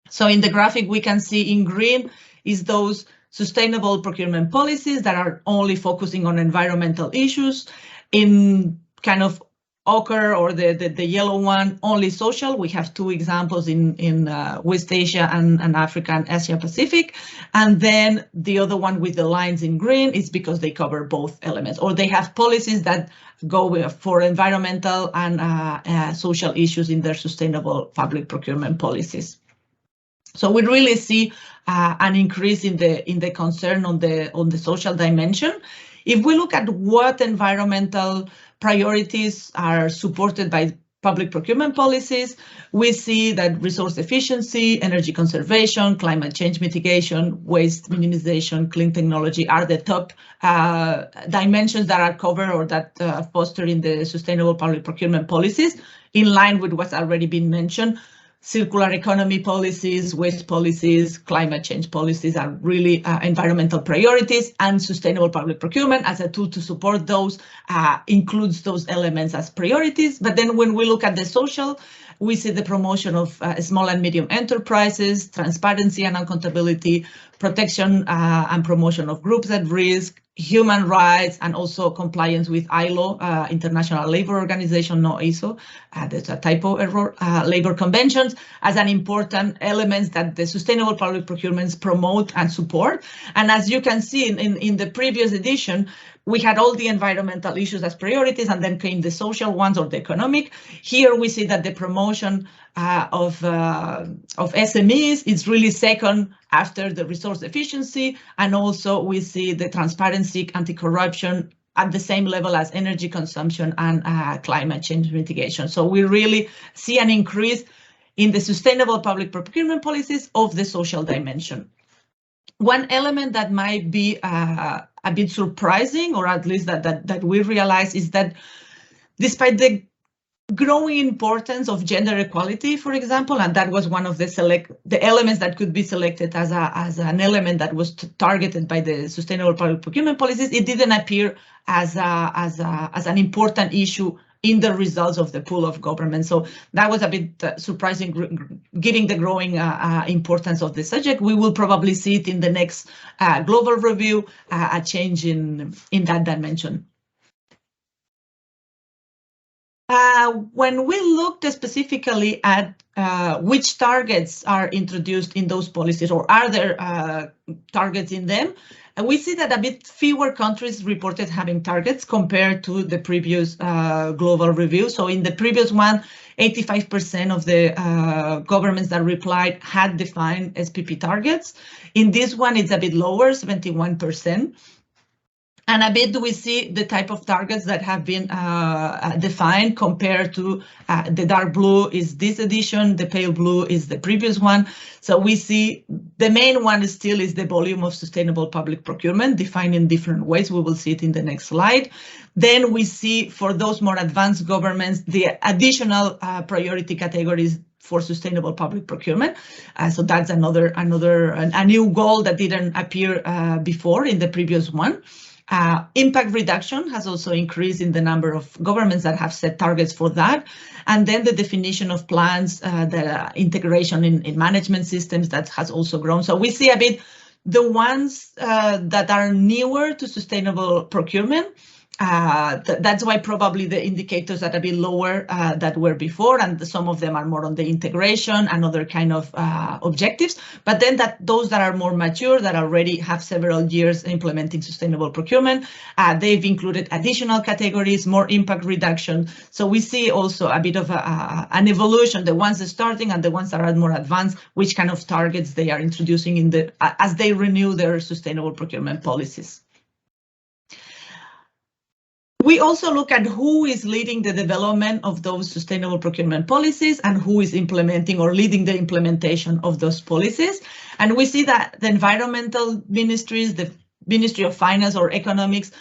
So in the graphic, we can see in green is those sustainable procurement policies that are only focusing on environmental issues. In kind of ochre or the yellow one, only social. We have two examples in West Asia and Africa and Asia Pacific. And then the other one with the lines in green is because they cover both elements, or they have policies that go for environmental and social issues in their sustainable public procurement policies. So we really see an increase in the concern on the social dimension. If we look at what environmental priorities are supported by public procurement policies, we see that resource efficiency, energy conservation, climate change mitigation, waste minimization, clean technology are the top dimensions that are covered or that foster in the sustainable public procurement policies, in line with what's already been mentioned. Circular economy policies, waste policies, climate change policies are really environmental priorities, and sustainable public procurement as a tool to support those includes those elements as priorities. But then when we look at the social, we see the promotion of small and medium enterprises, transparency and accountability, protection and promotion of groups at risk, human rights, and also compliance with ILO, International Labour Organization, no ISO, there's a typo error, labor conventions, as an important elements that the sustainable public procurements promote and support. And as you can see in the previous edition, we had all the environmental issues as priorities, and then came the social ones or the economic. Here we see that the promotion of SMEs is really second after the resource efficiency, and also we see the transparency, anti-corruption at the same level as energy consumption and climate change mitigation. So we really see an increase in the sustainable public procurement policies of the social dimension. One element that might be a bit surprising, or at least that we realize, is that despite the growing importance of gender equality, for example, and that was one of the elements that could be selected as an element that was targeted by the sustainable public procurement policies, it didn't appear as an important issue in the results of the pool of government. So that was a bit surprising, given the growing importance of the subject. We will probably see it in the next global review, a change in that dimension. When we looked specifically at which targets are introduced in those policies, or are there targets in them, we see that a bit fewer countries reported having targets compared to the previous global review. So in the previous one, 85% of the governments that replied had defined SPP targets. In this one, it's a bit lower, 71%. And a bit we see the type of targets that have been defined compared to the dark blue is this edition, the pale blue is the previous one. So we see the main one is the volume of sustainable public procurement defined in different ways. We will see it in the next slide. Then we see for those more advanced governments, the additional priority categories for sustainable public procurement. So that's a new goal that didn't appear before in the previous one. Impact reduction has also increased in the number of governments that have set targets for that. And then the definition of plans, the integration in management systems, that has also grown. So we see a bit the ones that are newer to sustainable procurement That's why probably the indicators are a bit lower that were before, and some of them are more on the integration and other kind of objectives. But then those that are more mature, that already have several years implementing sustainable procurement, they've included additional categories, more impact reduction. So we see also a bit of an evolution, the ones that are starting and the ones that are more advanced, which kind of targets they are introducing in as they renew their sustainable procurement policies. We also look at who is leading the development of those sustainable procurement policies and who is implementing or leading the implementation of those policies. And we see that the environmental ministries, the Ministry of Finance or Economics,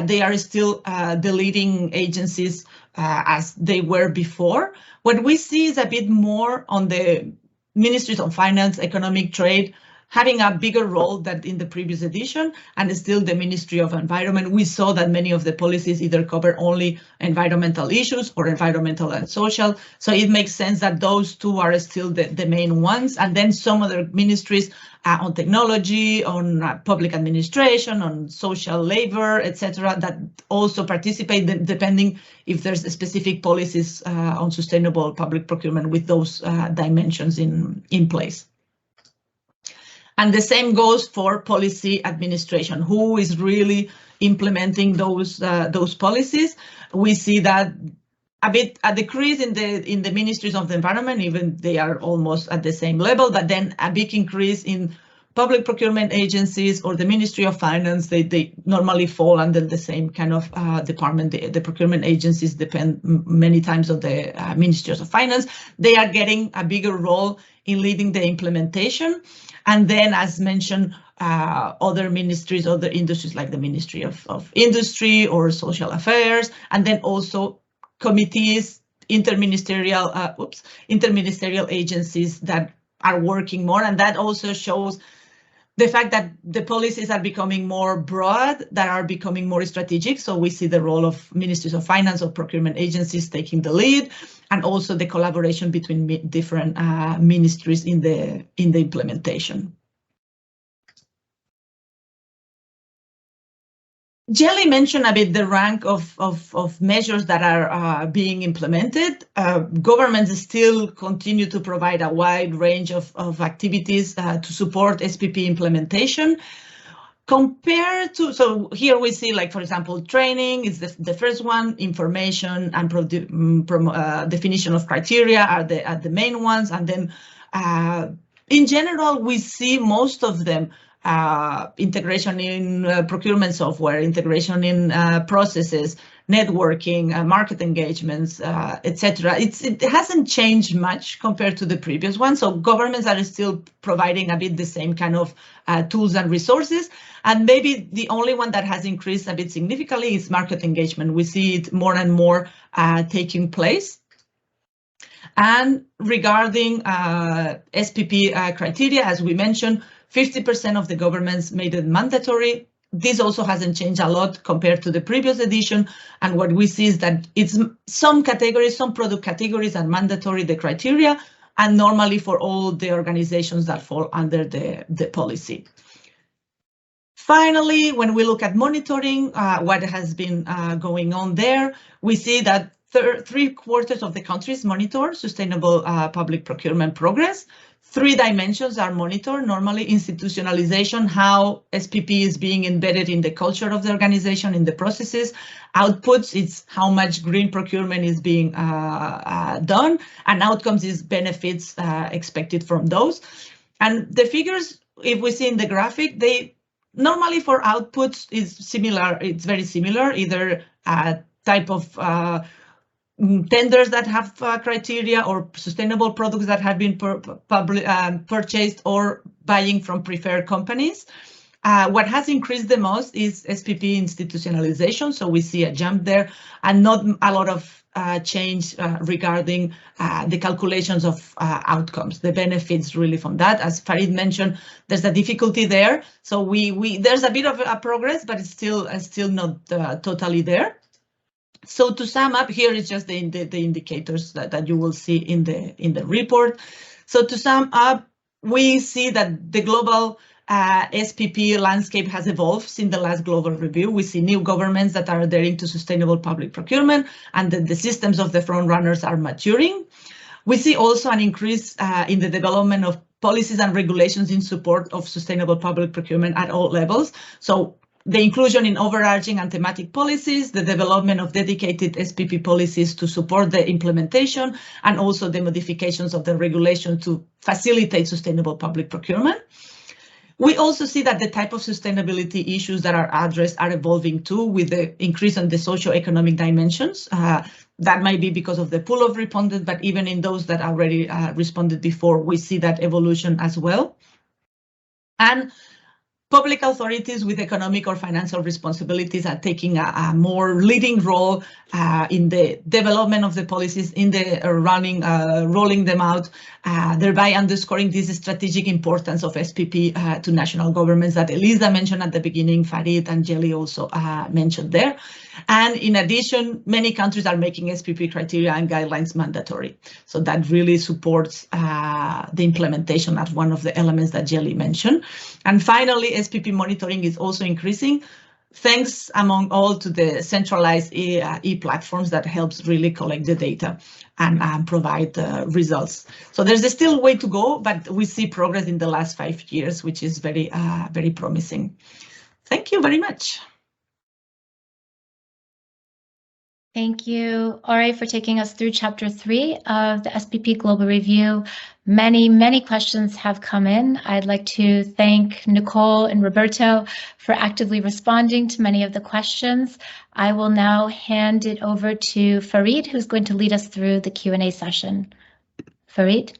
they are still the leading agencies as they were before. What we see is a bit more on the Ministries of Finance, Economic, Trade, having a bigger role than in the previous edition, and still the Ministry of Environment. We saw that many of the policies either cover only environmental issues or environmental and social. So it makes sense that those two are still the main ones. And then some other ministries on technology, on public administration, on social labor, etc., that also participate, depending if there's specific policies on sustainable public procurement with those dimensions in place. And the same goes for policy administration, who is really implementing those policies. We see that a decrease in the ministries of the environment, even they are almost at the same level, but then a big increase in public procurement agencies or the Ministry of Finance. They normally fall under the same kind of department. The procurement agencies depend many times on the Ministries of Finance. They are getting a bigger role in leading the implementation. And then, as mentioned, other ministries, other industries like the Ministry of Industry or Social Affairs, and then also committees, interministerial agencies that are working more. And that also shows the fact that the policies are becoming more broad, that are becoming more strategic. So we see the role of Ministries of Finance or procurement agencies taking the lead, and also the collaboration between different ministries in the implementation. Jelly mentioned a bit the rank of measures that are being implemented. Governments still continue to provide a wide range of activities to support SPP implementation. Compared to, so here we see, like, for example, training is the first one, information and definition of criteria are the main ones. And then in general, we see most of them integration in procurement software, integration in processes, networking, market engagements, etc. It hasn't changed much compared to the previous one. So governments are still providing a bit the same kind of tools and resources. And maybe the only one that has increased a bit significantly is market engagement. We see it more and more taking place. And regarding SPP criteria, as we mentioned, 50% of the governments made it mandatory. This also hasn't changed a lot compared to the previous edition. And what we see is that it's some categories, some product categories are mandatory, the criteria, and normally for all the organizations that fall under the policy. Finally, when we look at monitoring, what has been going on there, we see that 3/4 of the countries monitor sustainable public procurement progress. 3 dimensions are monitored, normally institutionalization, how SPP is being embedded in the culture of the organization, in the processes. Outputs, it's how much green procurement is being done, and outcomes is benefits expected from those. And the figures, if we see in the graphic, they normally for outputs is similar, it's very similar, either type of tenders that have criteria or sustainable products that have been purchased or buying from preferred companies. What has increased the most is SPP institutionalization. So we see a jump there and not a lot of change regarding the calculations of outcomes, the benefits really from that. As Farid mentioned, there's a difficulty there. So there's a bit of a progress, but it's still not totally there. So to sum up, here is just the indicators that you will see in the report. So to sum up, we see that the global SPP landscape has evolved since the last global review. We see new governments that are adhering to sustainable public procurement, and that the systems of the front runners are maturing. We see also an increase in the development of policies and regulations in support of sustainable public procurement at all levels. So the inclusion in overarching and thematic policies, the development of dedicated SPP policies to support the implementation, and also the modifications of the regulation to facilitate sustainable public procurement. We also see that the type of sustainability issues that are addressed are evolving too, with the increase in the socio-economic dimensions. That might be because of the pool of respondents, but even in those that already responded before, we see that evolution as well. And public authorities with economic or financial responsibilities are taking a more leading role in the development of the policies, in the rolling them out, thereby underscoring this strategic importance of SPP to national governments that Elisa mentioned at the beginning, Farid and Jelly also mentioned there. And in addition, many countries are making SPP criteria and guidelines mandatory. So that really supports the implementation as one of the elements that Jelly mentioned. And finally, SPP monitoring is also increasing, thanks among all to the centralized e-platforms that helps really collect the data and provide results. So there's still a way to go, but we see progress in the last 5 years, which is very, very promising. Thank you very much. Thank you, Ore, for taking us through Chapter 3 of the SPP Global Review. Many questions have come in. I'd like to thank Nicole and Roberto for actively responding to many of the questions. I will now hand it over to Farid, who's going to lead us through the Q&A session. Farid?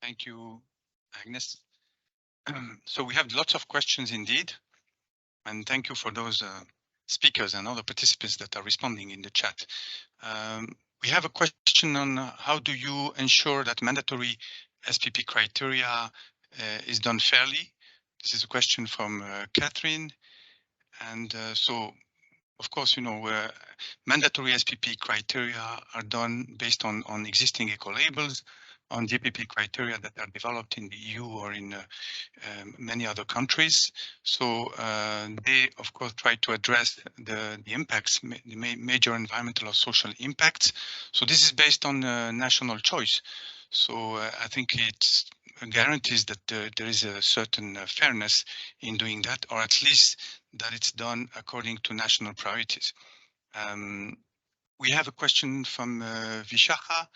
Thank you, Agnes. So we have lots of questions indeed, and thank you for those speakers and other participants that are responding in the chat. We have a question on how do you ensure that mandatory SPP criteria is done fairly? This is a question from Catherine. And so, of course, you know, mandatory SPP criteria are done based on existing eco-labels, on GPP criteria that are developed in the EU or in many other countries. So they, of course, try to address the impacts, the major environmental or social impacts. So this is based on national choice. So I think it guarantees that there is a certain fairness in doing that, or at least that it's done according to national priorities. We have a question from Vishakha.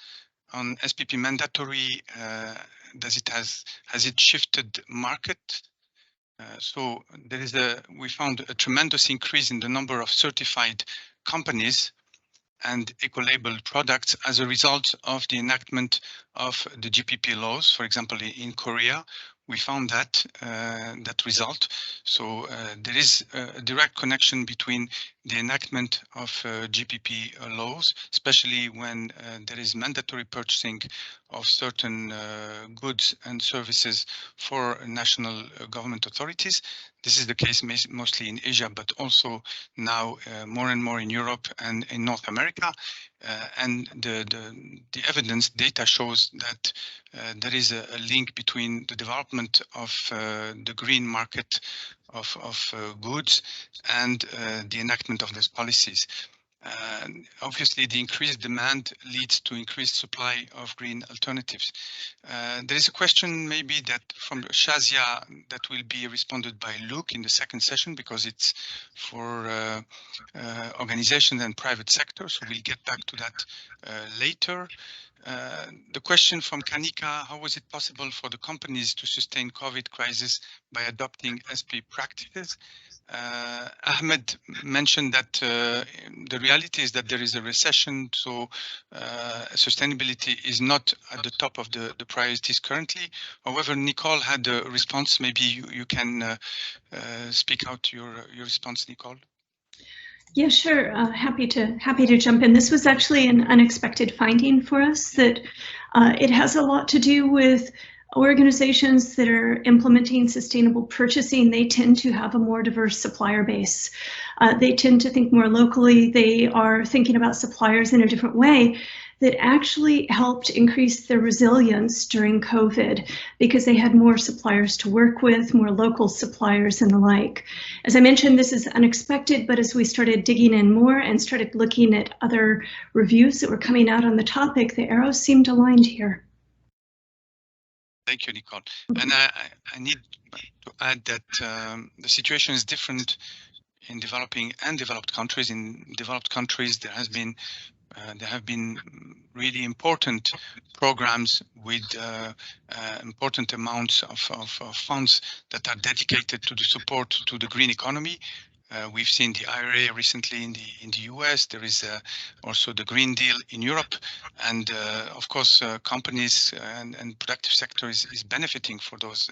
On SPP mandatory, has it shifted market? So there is we found a tremendous increase in the number of certified companies and eco-labeled products as a result of the enactment of the GPP laws. For example, in Korea, we found that result. So there is a direct connection between the enactment of GPP laws, especially when there is mandatory purchasing of certain goods and services for national government authorities. This is the case mostly in Asia, but also now more and more in Europe and in North America. And the evidence data shows that there is a link between the development of the green market of goods and the enactment of these policies. Obviously, the increased demand leads to increased supply of green alternatives. There is a question maybe that from Shazia that will be responded by Luke in the second session, because it's for organizations and private sector. So we'll get back to that later. The question from Kanika: how was it possible for the companies to sustain COVID crisis by adopting SP practices? Ahmed mentioned that the reality is that there is a recession, so sustainability is not at the top of the priorities currently. However, Nicole had a response. Maybe you can speak out your response, Nicole. Yeah, sure. Happy to jump in. This was actually an unexpected finding for us, that it has a lot to do with organizations that are implementing sustainable purchasing. They tend to have a more diverse supplier base. They tend to think more locally. They are thinking about suppliers in a different way. that actually helped increase their resilience during COVID because they had more suppliers to work with, more local suppliers and the like. As I mentioned, this is unexpected, but as we started digging in more and started looking at other reviews that were coming out on the topic, the arrows seemed aligned here. Thank you, Nicole. And I need to add that the situation is different in developing and developed countries. In developed countries, there have been really important programs with important amounts of funds that are dedicated to the support to the green economy. We've seen the IRA recently in the US. There is also the Green Deal in Europe, and of course, companies and productive sector is benefiting for those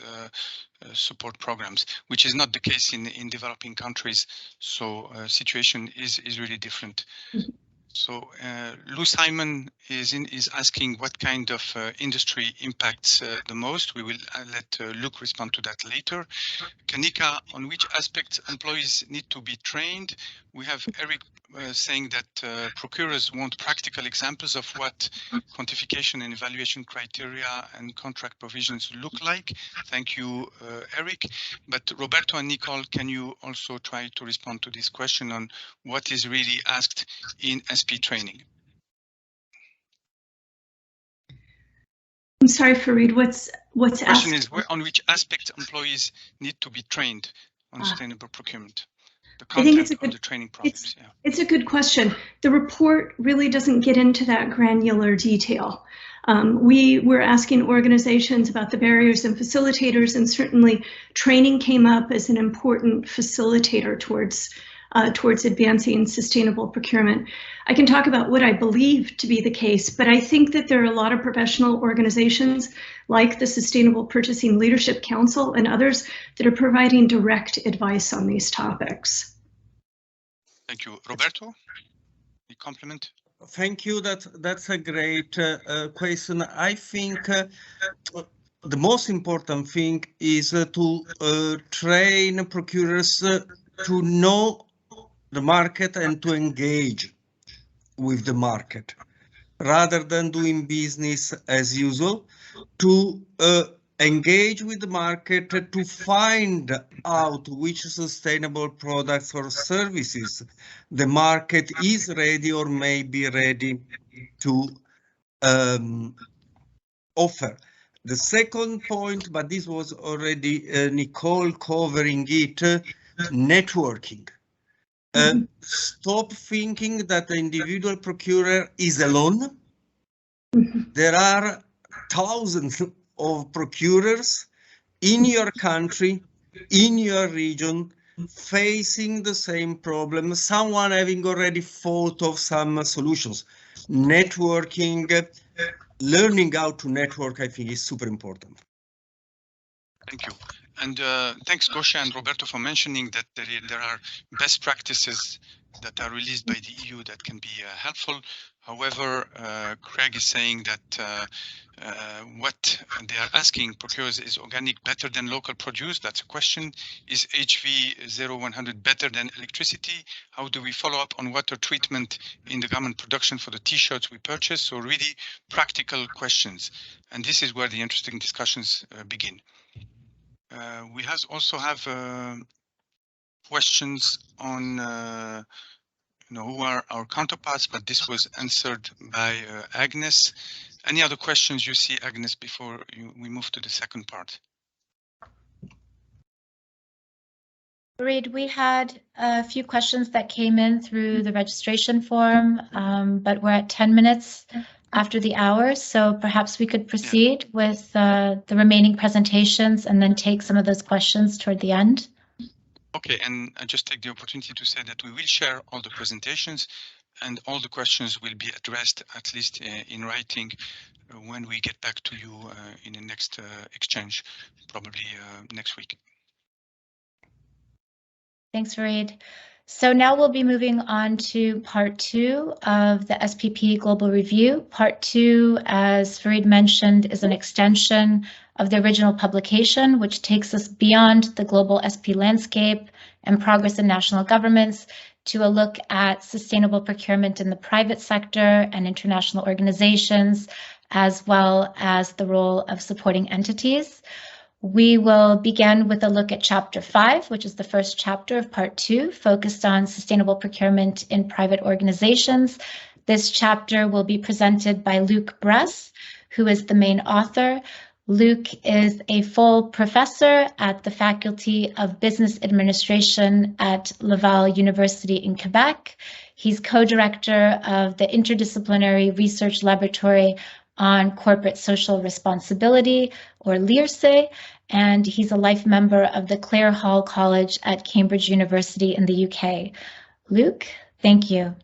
support programs, which is not the case in developing countries. So situation is really different. So Lou Simon is asking what kind of industry impacts the most. We will let Luke respond to that later. Kanika, on which aspects employees need to be trained? We have Eric saying that procurers want practical examples of what quantification and evaluation criteria and contract provisions look like. Thank you, Eric. But Roberto and Nicole, can you also try to respond to this question on what is really asked in SP training? I'm sorry, Fareed, what's asked? The question is on which aspects employees need to be trained on sustainable procurement. The content of the training process. It's a good question. The report really doesn't get into that granular detail. We were asking organizations about the barriers and facilitators, and certainly training came up as an important facilitator towards advancing sustainable procurement. I can talk about what I believe to be the case, but I think that there are a lot of professional organizations like the Sustainable Purchasing Leadership Council and others that are providing direct advice on these topics. Thank you. Roberto, any comment? Thank you. That's a great question. I think the most important thing is to train procurers to know the market and to engage with the market rather than doing business as usual, to engage with the market to find out which sustainable products or services the market is ready or may be ready to offer. The second point, but this was already Nicole covering it, networking. Stop thinking that the individual procurer is alone. There are thousands of procurers in your country, in your region, facing the same problem, someone having already thought of some solutions. Networking, learning how to network, I think is super important. Thank you. And thanks, Gosha and Roberto, for mentioning that there are best practices that are released by the EU that can be helpful. However, Craig is saying that what they are asking procurers is organic better than local produce. That's a question. Is HV 0100 better than electricity? How do we follow up on water treatment in the garment production for the t-shirts we purchase? So really practical questions. And this is where the interesting discussions begin. We also have questions on who are our counterparts, but this was answered by Agnes. Any other questions you see, Agnes, before we move to the second part? Reid, we had a few questions that came in through the registration form, but we're at 10 minutes after the hour, so perhaps we could proceed with the remaining presentations and then take some of those questions toward the end. Okay, and I just take the opportunity to say that we will share all the presentations and all the questions will be addressed, at least in writing, when we get back to you in the next exchange, probably next week. Thanks, Fareed. So now we'll be moving on to part 2 of the SPP Global Review. Part 2, as Fareed mentioned, is an extension of the original publication, which takes us beyond the global SP landscape and Progress in National Governments, to a look at sustainable procurement in the private sector and international organizations, as well as the role of supporting entities. We will begin with a look at Chapter 5, which is the first chapter of Part 2, focused on sustainable procurement in private organizations. This chapter will be presented by Luc Bress, who is the main author. Luc is a full professor at the Faculty of Business Administration at Laval University in Quebec. He's co-director of the Interdisciplinary Research Laboratory on Corporate Social Responsibility, or LIRSE, and he's a life member of the Clare Hall College at Cambridge University in the UK. Luc, thank you.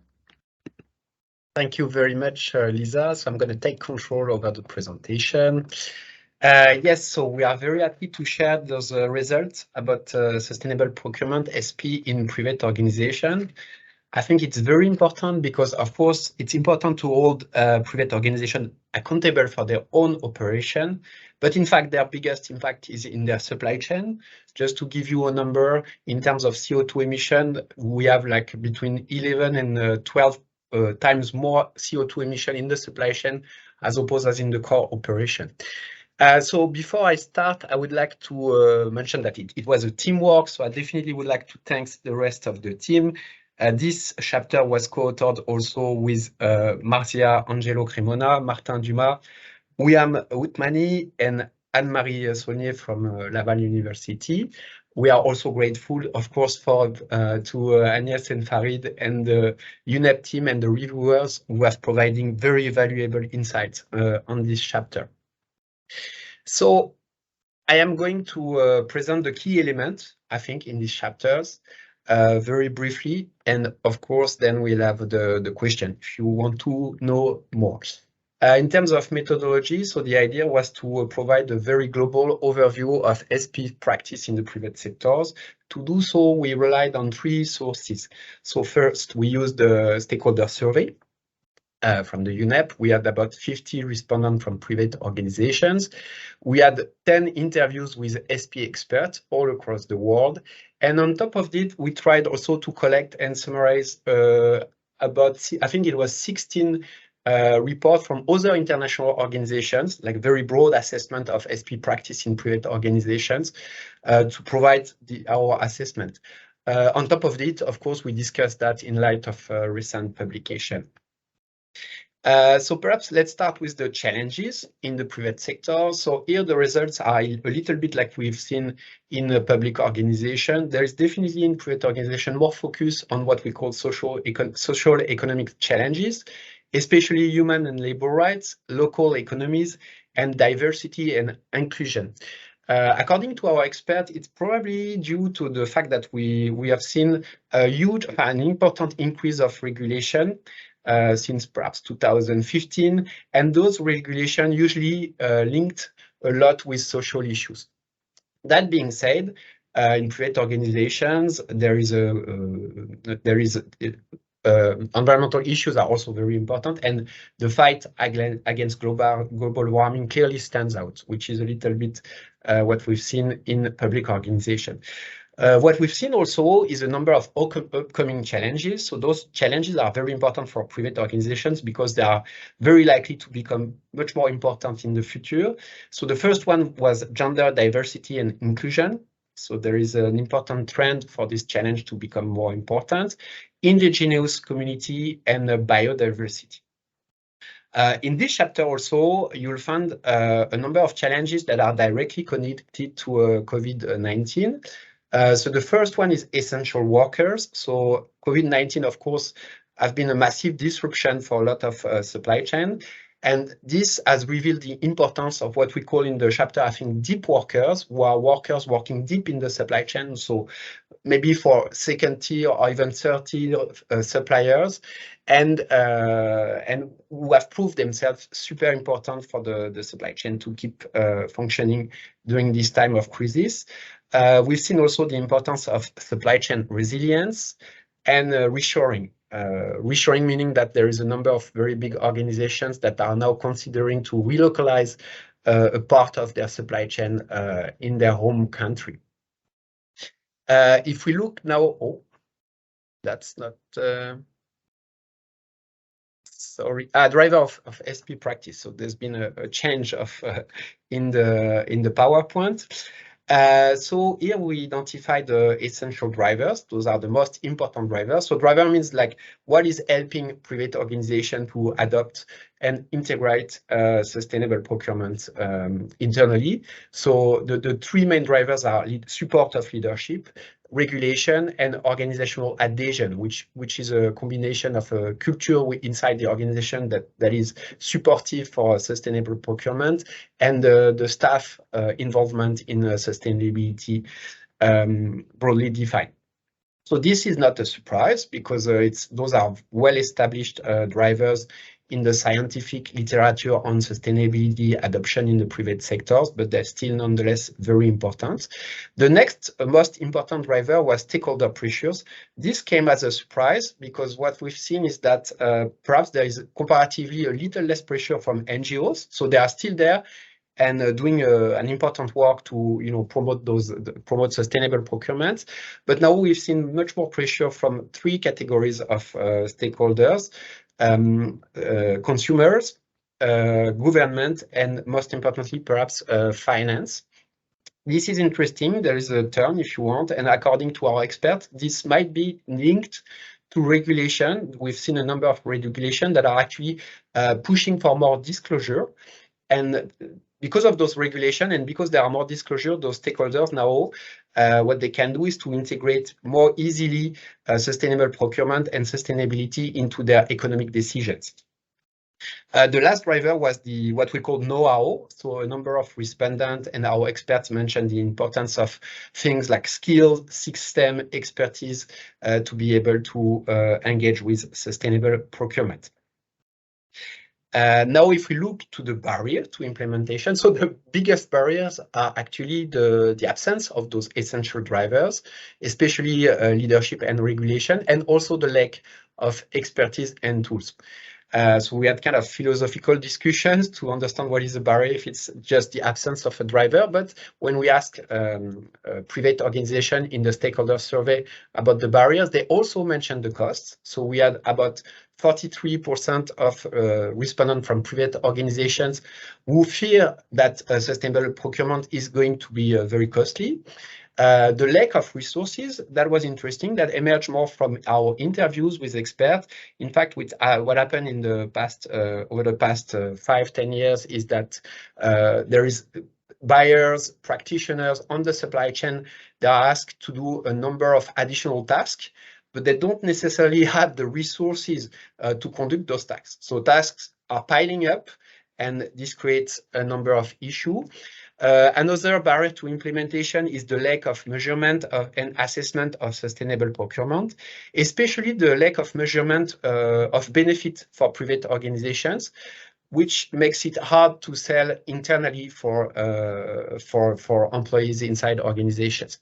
Thank you very much, Lisa. So I'm going to take control over the presentation. Yes, so we are very happy to share those results about sustainable procurement SP in private organization. I think it's very important because, of course, it's important to hold private organizations accountable for their own operation. But in fact, their biggest impact is in their supply chain. Just to give you a number, in terms of CO2 emission, we have like between 11 and 12 times more CO2 emission in the supply chain as opposed as in the core operation. So before I start, I would like to mention that it was a teamwork. So I definitely would like to thank the rest of the team. This chapter was co-authored also with Marcia Angelo Cremona, Martin Dumas, William Woutmani, and Anne-Marie Saunier from Laval University. We are also grateful, of course, to Agnès and Farid and the UNEP team and the reviewers who have providing very valuable insights on this chapter. So I am going to present the key elements, I think, in these chapters. Very briefly, and of course, then we'll have the question if you want to know more. In terms of methodology, so the idea was to provide a very global overview of SP practice in the private sectors. To do so, we relied on 3 sources. So first, we used the stakeholder survey from the UNEP. We had about 50 respondents from private organizations. We had 10 interviews with SP experts all across the world. And on top of it, we tried also to collect and summarize about, I think it was 16 reports from other international organizations, like very broad assessment of SP practice in private organizations to provide our assessment. On top of it, of course, we discussed that in light of recent publication. So perhaps let's start with the challenges in the private sector. So here the results are a little bit like we've seen in a public organization. There is definitely in private organization more focus on what we call social economic challenges, especially human and labor rights, local economies, and diversity and inclusion. According to our experts, it's probably due to the fact that we have seen an important increase of regulation since perhaps 2015, and those regulations usually linked a lot with social issues. That being said, in private organizations, environmental issues are also very important, and the fight against global warming clearly stands out, which is a little bit what we've seen in public organizations. What we've seen also is a number of upcoming challenges. So those challenges are very important for private organizations because they are very likely to become much more important in the future. So the first one was gender diversity and inclusion. So there is an important trend for this challenge to become more important. Indigenous community and biodiversity. In this chapter also, you'll find a number of challenges that are directly connected to COVID-19. So the first one is essential workers. So COVID-19, of course, has been a massive disruption for a lot of supply chain. And this has revealed the importance of what we call in the chapter, I think, deep workers, who are workers working deep in the supply chain. So maybe for second tier or even third tier suppliers, and who have proved themselves super important for the supply chain to keep functioning during this time of crisis. We've seen also the importance of supply chain resilience and reshoring. Reshoring meaning that there is a number of very big organizations that are now considering to relocalize a part of their supply chain in their home country. If we look now, oh, that's not, sorry, driver of SP practice. So there's been a change of in the PowerPoint. So here we identify the essential drivers. Those are the most important drivers. So driver means like what is helping private organization to adopt and integrate sustainable procurement internally. So the three main drivers are support of leadership, regulation, and organizational adhesion, which is a combination of a culture inside the organization that is supportive for sustainable procurement, and the staff involvement in sustainability broadly defined. So this is not a surprise because those are well-established drivers in the scientific literature on sustainability adoption in the private sectors, but they're still nonetheless very important. The next most important driver was stakeholder pressures. This came as a surprise because what we've seen is that perhaps there is comparatively a little less pressure from NGOs, so they are still there and doing an important work to promote sustainable procurement. But now we've seen much more pressure from three categories of stakeholders: consumers, government, and most importantly, perhaps finance. This is interesting. There is a term, if you want, and according to our experts, this might be linked to regulation. We've seen a number of regulations that are actually pushing for more disclosure. And because of those regulations and because there are more disclosure, those stakeholders now, what they can do is to integrate more easily sustainable procurement and sustainability into their economic decisions. The last driver was what we call know-how. So a number of respondents and our experts mentioned the importance of things like skills, system, expertise to be able to engage with sustainable procurement. Now, if we look to the barrier to implementation, so the biggest barriers are actually the absence of those essential drivers, especially leadership and regulation, and also the lack of expertise and tools. So we had kind of philosophical discussions to understand what is a barrier if it's just the absence of a driver. But when we ask private organization in the stakeholder survey about the barriers, they also mentioned the costs. So we had about 43% of respondents from private organizations who fear that sustainable procurement is going to be very costly. The lack of resources, that was interesting, that emerged more from our interviews with experts. In fact, with what happened in the past, over the past 5-10 years is that there is buyers, practitioners on the supply chain, they are asked to do a number of additional tasks, but they don't necessarily have the resources to conduct those tasks. So tasks are piling up, and this creates a number of issues. Another barrier to implementation is the lack of measurement and assessment of sustainable procurement, especially the lack of measurement of benefit for private organizations, which makes it hard to sell internally for employees inside organizations.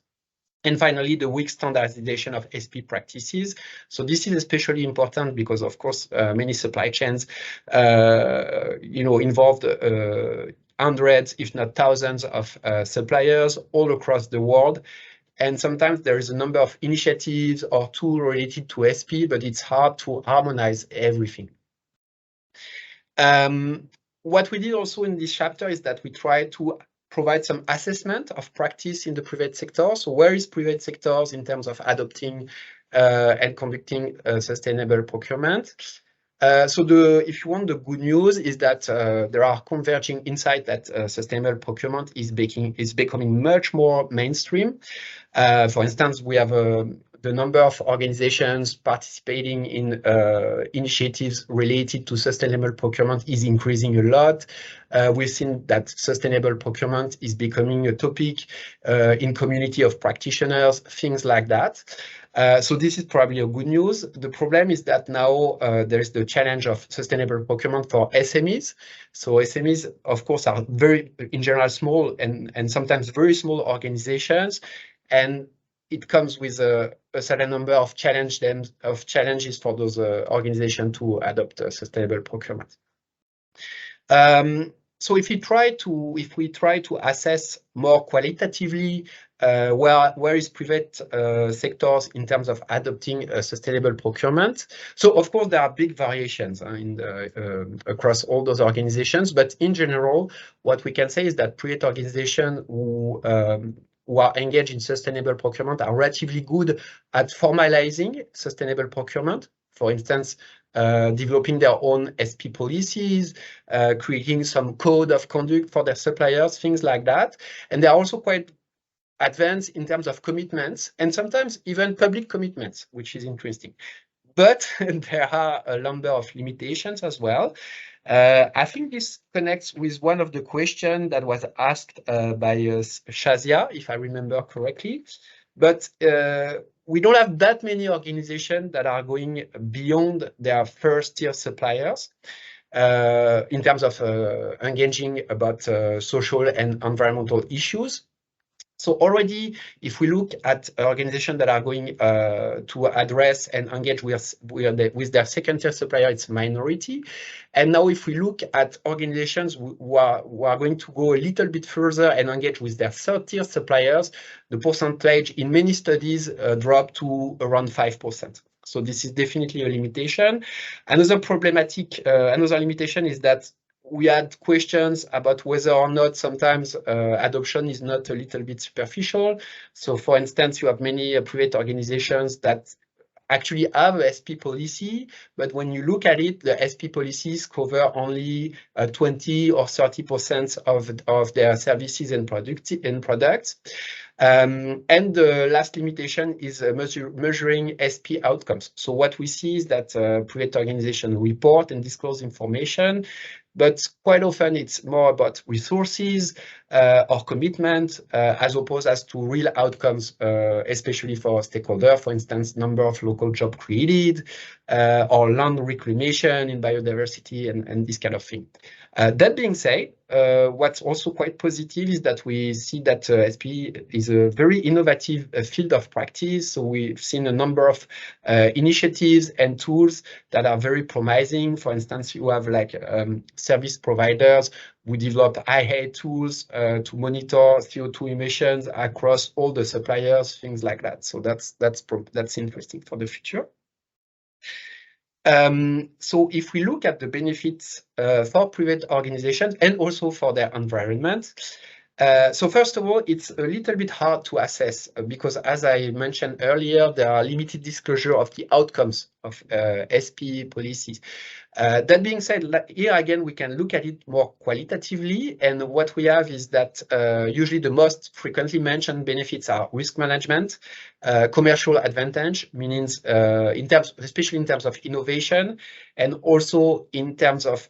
And finally, the weak standardization of SP practices. So this is especially important because, of course, many supply chains, involved hundreds, if not thousands of suppliers all across the world. And sometimes there is a number of initiatives or tools related to SP, but it's hard to harmonize everything. What we did also in this chapter is that we tried to provide some assessment of practice in the private sector. So where is private sectors in terms of adopting and conducting sustainable procurement? So if you want, the good news is that there are converging insights that sustainable procurement is becoming much more mainstream. For instance, we have the number of organizations participating in initiatives related to sustainable procurement is increasing a lot. We've seen that sustainable procurement is becoming a topic in community of practitioners, things like that. So this is probably a good news. The problem is that now there is the challenge of sustainable procurement for SMEs. So SMEs, of course, are in general, small and sometimes very small organizations, and it comes with a certain number of challenges for those organizations to adopt sustainable procurement. So if we try to assess more qualitatively where is private sectors in terms of adopting sustainable procurement. So of course there are big variations across all those organizations, but in general, what we can say is that private organizations who are engaged in sustainable procurement are relatively good at formalizing sustainable procurement. For instance, developing their own SP policies, creating some code of conduct for their suppliers, things like that. And they're also quite advanced in terms of commitments and sometimes even public commitments, which is interesting. But there are a number of limitations as well. I think this connects with one of the questions that was asked by Shazia, if I remember correctly. But we don't have that many organizations that are going beyond their first-tier suppliers in terms of engaging about social and environmental issues. So already, if we look at organizations that are going to address and engage with their second-tier supplier, it's minority. And now if we look at organizations who are going to go a little bit further and engage with their third-tier suppliers, the percentage in many studies dropped to around 5%. So this is definitely a limitation. Another limitation is that we had questions about whether or not sometimes adoption is not a little bit superficial. So for instance, you have many private organizations that actually have a SP policy, but when you look at it, the SP policies cover only 20 or 30% of their services and products. And the last limitation is measuring SP outcomes. So what we see is that private organizations report and disclose information, but quite often it's more about resources or commitment as opposed as to real outcomes, especially for stakeholders, for instance, number of local jobs created or land reclamation in biodiversity and this kind of thing. That being said, what's also quite positive is that we see that SP is a very innovative field of practice. So we've seen a number of initiatives and tools that are very promising. For instance, you have like service providers who developed IA tools to monitor CO2 emissions across all the suppliers, things like that. So that's interesting for the future. So if we look at the benefits for private organizations and also for their environment, so first of all, it's a little bit hard to assess because as I mentioned earlier, there are limited disclosure of the outcomes of SP policies. That being said, here again, we can look at it more qualitatively. And what we have is that usually the most frequently mentioned benefits are risk management, commercial advantage, meaning especially in terms of innovation, and also in terms of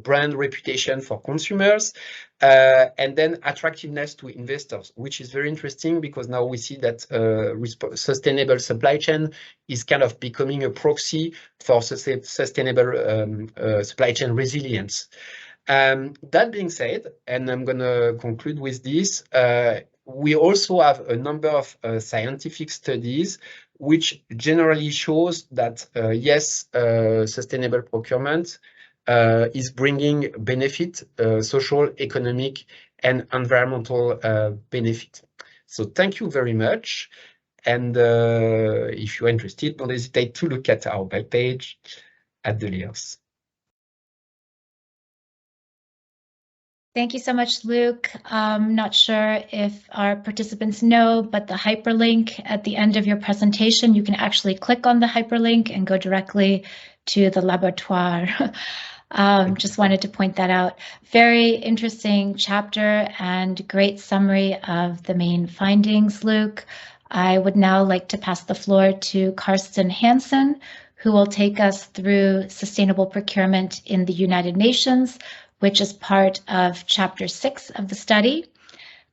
brand reputation for consumers, and then attractiveness to investors, which is very interesting because now we see that sustainable supply chain is kind of becoming a proxy for sustainable supply chain resilience. That being said, and I'm going to conclude with this, we also have a number of scientific studies which generally shows that, yes, sustainable procurement is bringing benefit, social, economic, and environmental benefit. So thank you very much. And if you're interested, don't hesitate to look at our webpage at the links. Thank you so much, Luc. I'm not sure if our participants know, but the hyperlink at the end of your presentation, you can actually click on the hyperlink and go directly to the laboratoire. Just wanted to point that out. Very interesting chapter and great summary of the main findings, Luc. I would now like to pass the floor to Karsten Hansen, who will take us through sustainable procurement in the United Nations, which is part of Chapter 6 of the study.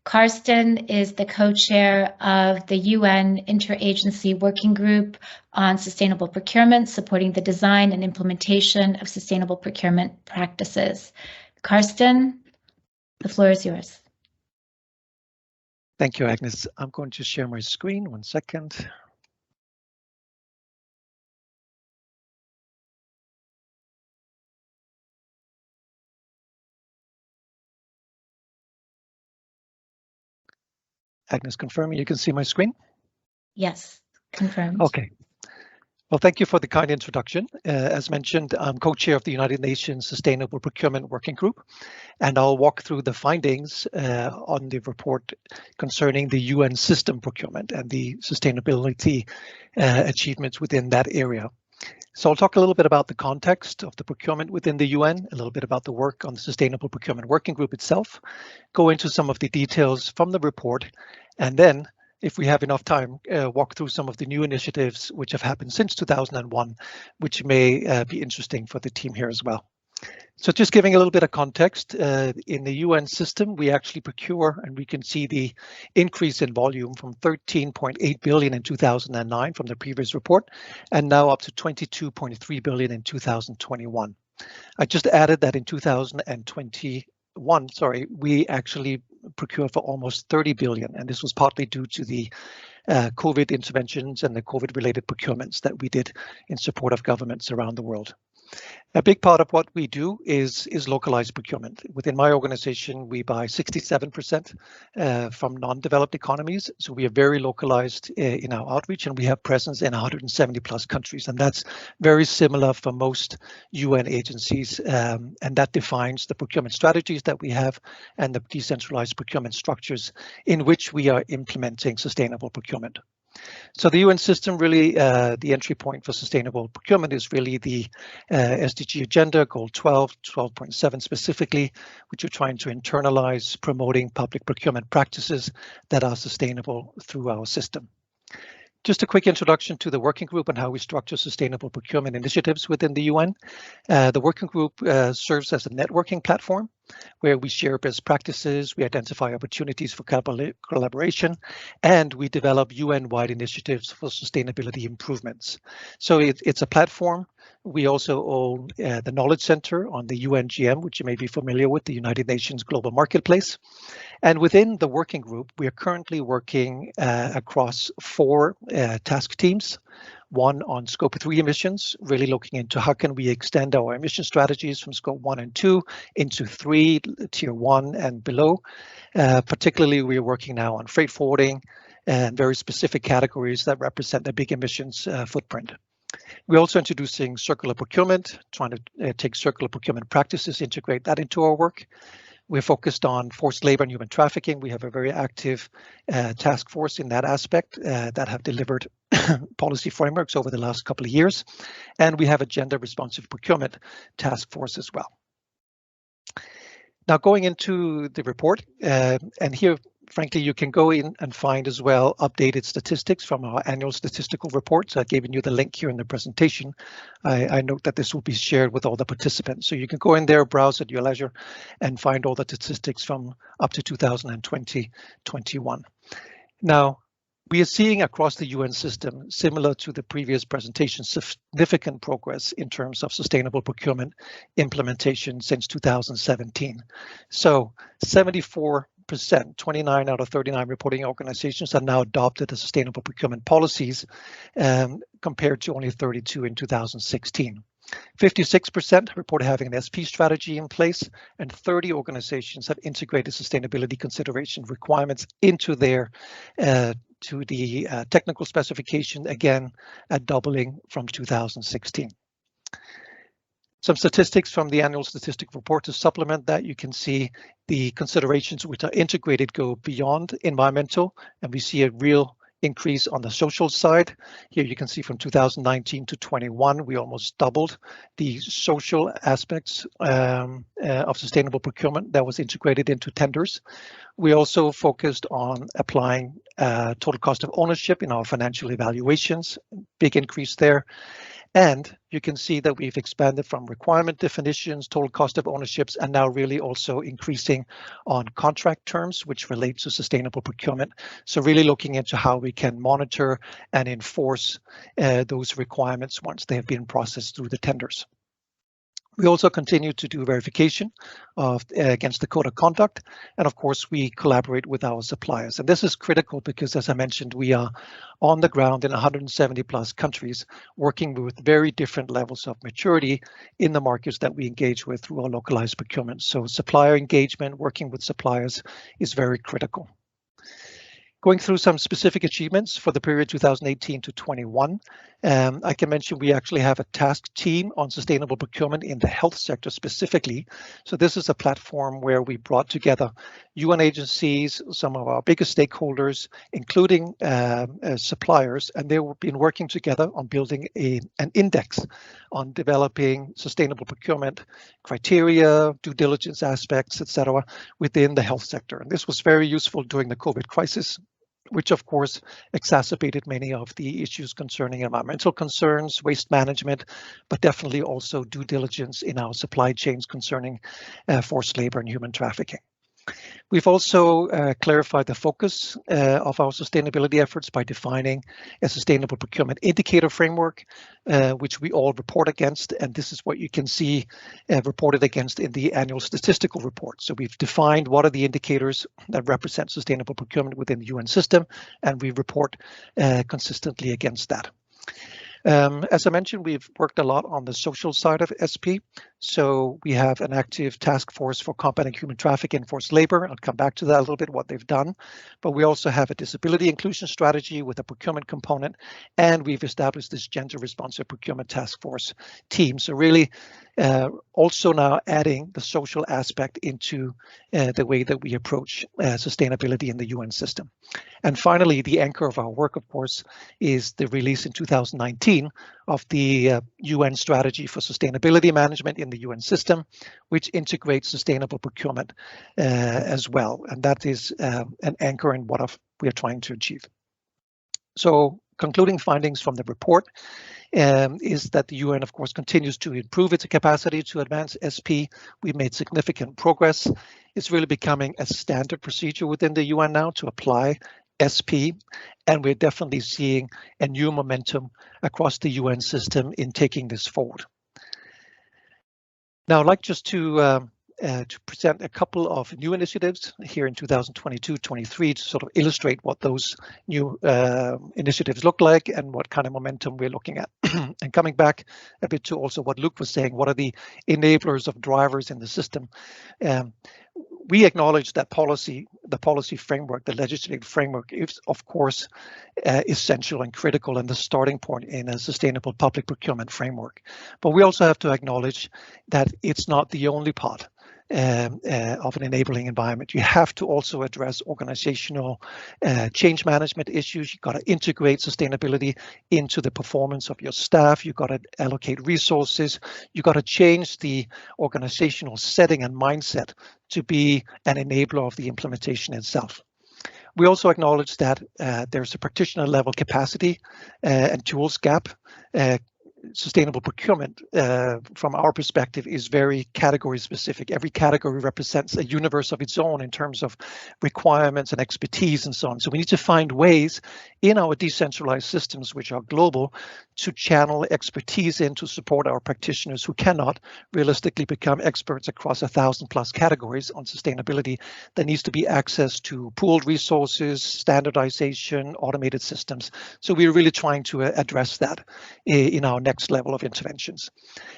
Karsten is the co-chair of the UN Interagency Working Group on Sustainable Procurement, supporting the design and implementation of sustainable procurement practices. Karsten, the floor is yours. Thank you, Agnes. I'm going to share my screen. 1 second. Agnes confirming you can see my screen? Yes, confirmed. Okay. Well, thank you for the kind introduction. As mentioned, I'm co-chair of the United Nations Sustainable Procurement Working Group, and I'll walk through the findings on the report concerning the UN system procurement and the sustainability achievements within that area. So I'll talk a little bit about the context of the procurement within the UN, a little bit about the work on the Sustainable Procurement Working Group itself, go into some of the details from the report, and then, if we have enough time, walk through some of the new initiatives which have happened since 2001, which may be interesting for the team here as well. So just giving a little bit of context, in the UN system, we actually procure, and we can see the increase in volume from 13.8 billion in 2009 from the previous report, and now up to 22.3 billion in 2021. I just added that in 2021, we actually procured for almost 30 billion, and this was partly due to the COVID interventions and the COVID-related procurements that we did in support of governments around the world. A big part of what we do is localized procurement. Within my organization, we buy 67% from non-developed economies. So we are very localized in our outreach, and we have presence in 170 plus countries. And that's very similar for most UN agencies. And that defines the procurement strategies that we have and the decentralized procurement structures in which we are implementing sustainable procurement. So the UN system, really, the entry point for sustainable procurement is really the SDG agenda, goal 12, 12.7 specifically, which are trying to internalize promoting public procurement practices that are sustainable through our system. Just a quick introduction to the working group and how we structure sustainable procurement initiatives within the UN. The working group serves as a networking platform where we share best practices, we identify opportunities for collaboration, and we develop UN-wide initiatives for sustainability improvements. So it's a platform. We also own the Knowledge Center on the UNGM, which you may be familiar with, the United Nations Global Marketplace. And within the working group, we are currently working across 4 task teams. One on scope 3 emissions, really looking into how can we extend our emission strategies from scope 1 and 2 into 3, tier 1 and below. Particularly, we're working now on freight forwarding and very specific categories that represent a big emissions footprint. We're also introducing circular procurement, trying to take circular procurement practices, integrate that into our work. We're focused on forced labor and human trafficking. We have a very active task force in that aspect that have delivered policy frameworks over the last couple of years. And we have a gender responsive procurement task force as well. Now going into the report, and here, frankly, you can go in and find as well updated statistics from our annual statistical reports. I've given you the link here in the presentation. I note that this will be shared with all the participants. So you can go in there, browse at your leisure, and find all the statistics from up to 2020-21. Now, we are seeing across the UN system, similar to the previous presentation, significant progress in terms of sustainable procurement implementation since 2017. So 74%, 29 out of 39 reporting organizations have now adopted the sustainable procurement policies compared to only 32 in 2016. 56% report having an SP strategy in place, and 30 organizations have integrated sustainability consideration requirements into their to the technical specification, again, at doubling from 2016. Some statistics from the annual statistic report to supplement that. You can see the considerations which are integrated go beyond environmental, and we see a real increase on the social side. Here you can see from 2019 to 21, we almost doubled the social aspects of sustainable procurement that was integrated into tenders. We also focused on applying total cost of ownership in our financial evaluations, big increase there. And you can see that we've expanded from requirement definitions, total cost of ownerships, and now really also increasing on contract terms, which relate to sustainable procurement. So really looking into how we can monitor and enforce those requirements once they have been processed through the tenders. We also continue to do verification of against the code of conduct, and of course we collaborate with our suppliers. And this is critical because, as I mentioned, we are on the ground in 170 plus countries, working with very different levels of maturity in the markets that we engage with through our localized procurement. So supplier engagement, working with suppliers, is very critical. Going through some specific achievements for the period 2018 to 21, I can mention we actually have a task team on sustainable procurement in the health sector specifically. So this is a platform where we brought together UN agencies, some of our biggest stakeholders, including suppliers, and they've been working together on building an index on developing sustainable procurement criteria, due diligence aspects, etc., within the health sector. And this was very useful during the COVID crisis, which of course exacerbated many of the issues concerning environmental concerns, waste management, but definitely also due diligence in our supply chains concerning forced labor and human trafficking. We've also clarified the focus of our sustainability efforts by defining a sustainable procurement indicator framework, which we all report against. And this is what you can see reported against in the annual statistical report. So we've defined what are the indicators that represent sustainable procurement within the UN system, and we report consistently against that. As I mentioned, we've worked a lot on the social side of SP. So we have an active task force for combating human trafficking and forced labor. I'll come back to that a little bit, what they've done. But we also have a disability inclusion strategy with a procurement component, and we've established this gender responsive procurement task force team. So really also now adding the social aspect into the way that we approach sustainability in the UN system. And finally, the anchor of our work, of course, is the release in 2019 of the UN strategy for sustainability management in the UN system, which integrates sustainable procurement as well. And that is an anchor in what we are trying to achieve. So concluding findings from the report is that the UN, of course, continues to improve its capacity to advance SP. We've made significant progress. It's really becoming a standard procedure within the UN now to apply SP, and we're definitely seeing a new momentum across the UN system in taking this forward. Now, I'd like just to present a couple of new initiatives here in 2022-23 to sort of illustrate what those new initiatives look like and what kind of momentum we're looking at. And coming back a bit to also what Luke was saying, what are the enablers of drivers in the system? We acknowledge that the policy framework, the legislative framework is, of course, essential and critical and the starting point in a sustainable public procurement framework. But we also have to acknowledge that it's not the only part of an enabling environment. You have to also address organizational change management issues. You've got to integrate sustainability into the performance of your staff. You've got to allocate resources. You've got to change the organizational setting and mindset to be an enabler of the implementation itself. We also acknowledge that there's a practitioner level capacity and tools gap. Sustainable procurement, from our perspective, is very category specific. Every category represents a universe of its own in terms of requirements and expertise and so on. So we need to find ways in our decentralized systems, which are global, to channel expertise in to support our practitioners who cannot realistically become experts across 1,000+ categories on sustainability. There needs to be access to pooled resources, standardization, automated systems. So we're really trying to address that in our next level of interventions.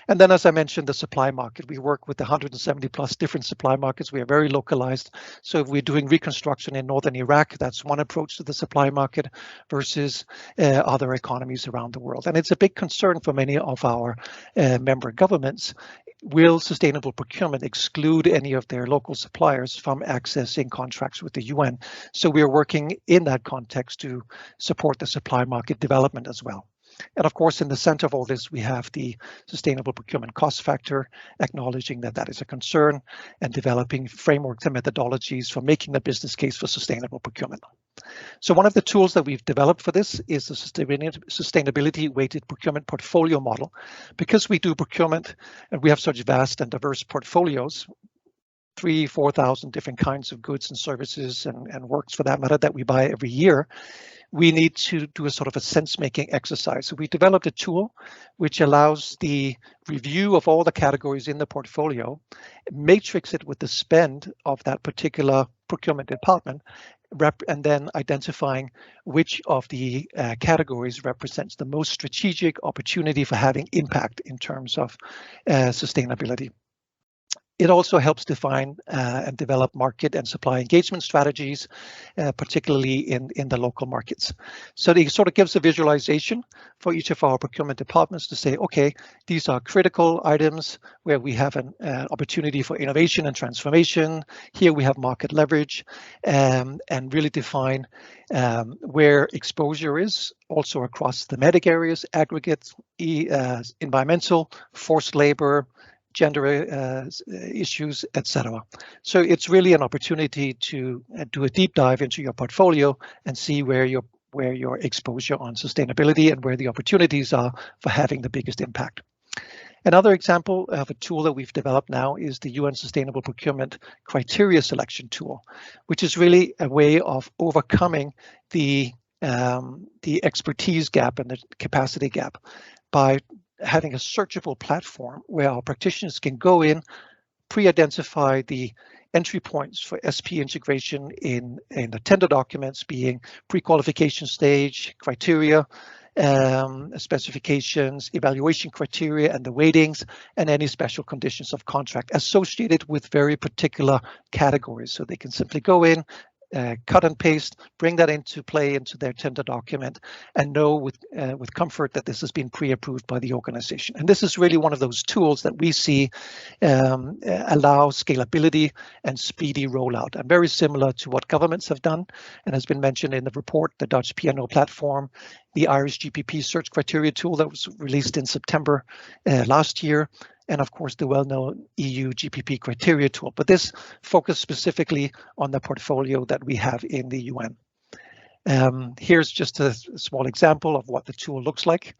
And then, as I mentioned, the supply market. We work with 170+ different supply markets. We are very localized. So if we're doing reconstruction in northern Iraq, that's one approach to the supply market versus other economies around the world. And it's a big concern for many of our member governments. Will sustainable procurement exclude any of their local suppliers from accessing contracts with the UN? So we are working in that context to support the supply market development as well. And of course, in the center of all this, we have the sustainable procurement cost factor, acknowledging that that is a concern and developing frameworks and methodologies for making the business case for sustainable procurement. So one of the tools that we've developed for this is the sustainability weighted procurement portfolio model. Because we do procurement and we have such vast and diverse portfolios, 3,000-4,000 different kinds of goods and services and works for that matter that we buy every year, we need to do a sort of a sense-making exercise. So we developed a tool which allows the review of all the categories in the portfolio, matrix it with the spend of that particular procurement department, and then identifying which of the categories represents the most strategic opportunity for having impact in terms of sustainability. It also helps define and develop market and supply engagement strategies, particularly in the local markets. So it sort of gives a visualization for each of our procurement departments to say, okay, these are critical items where we have an opportunity for innovation and transformation. Here we have market leverage, and really define where exposure is, also across thematic areas, aggregates, environmental, forced labor, gender issues, etc. So it's really an opportunity to do a deep dive into your portfolio and see where your exposure on sustainability and where the opportunities are for having the biggest impact. Another example of a tool that we've developed now is the UN Sustainable Procurement Criteria Selection Tool, which is really a way of overcoming the expertise gap and the capacity gap by having a searchable platform where our practitioners can go in, pre-identify the entry points for SP integration in the tender documents, being pre-qualification stage, criteria, specifications, evaluation criteria and the weightings, and any special conditions of contract associated with very particular categories. So they can simply go in, cut and paste, bring that into play into their tender document, and know with comfort that this has been pre-approved by the organization. And this is really one of those tools that we see allow scalability and speedy rollout, and very similar to what governments have done and has been mentioned in the report, the Dutch P&O platform, the Irish GPP search criteria tool that was released in September last year, and of course the well-known EU GPP criteria tool. But this focused specifically on the portfolio that we have in the UN. Here's just a small example of what the tool looks like.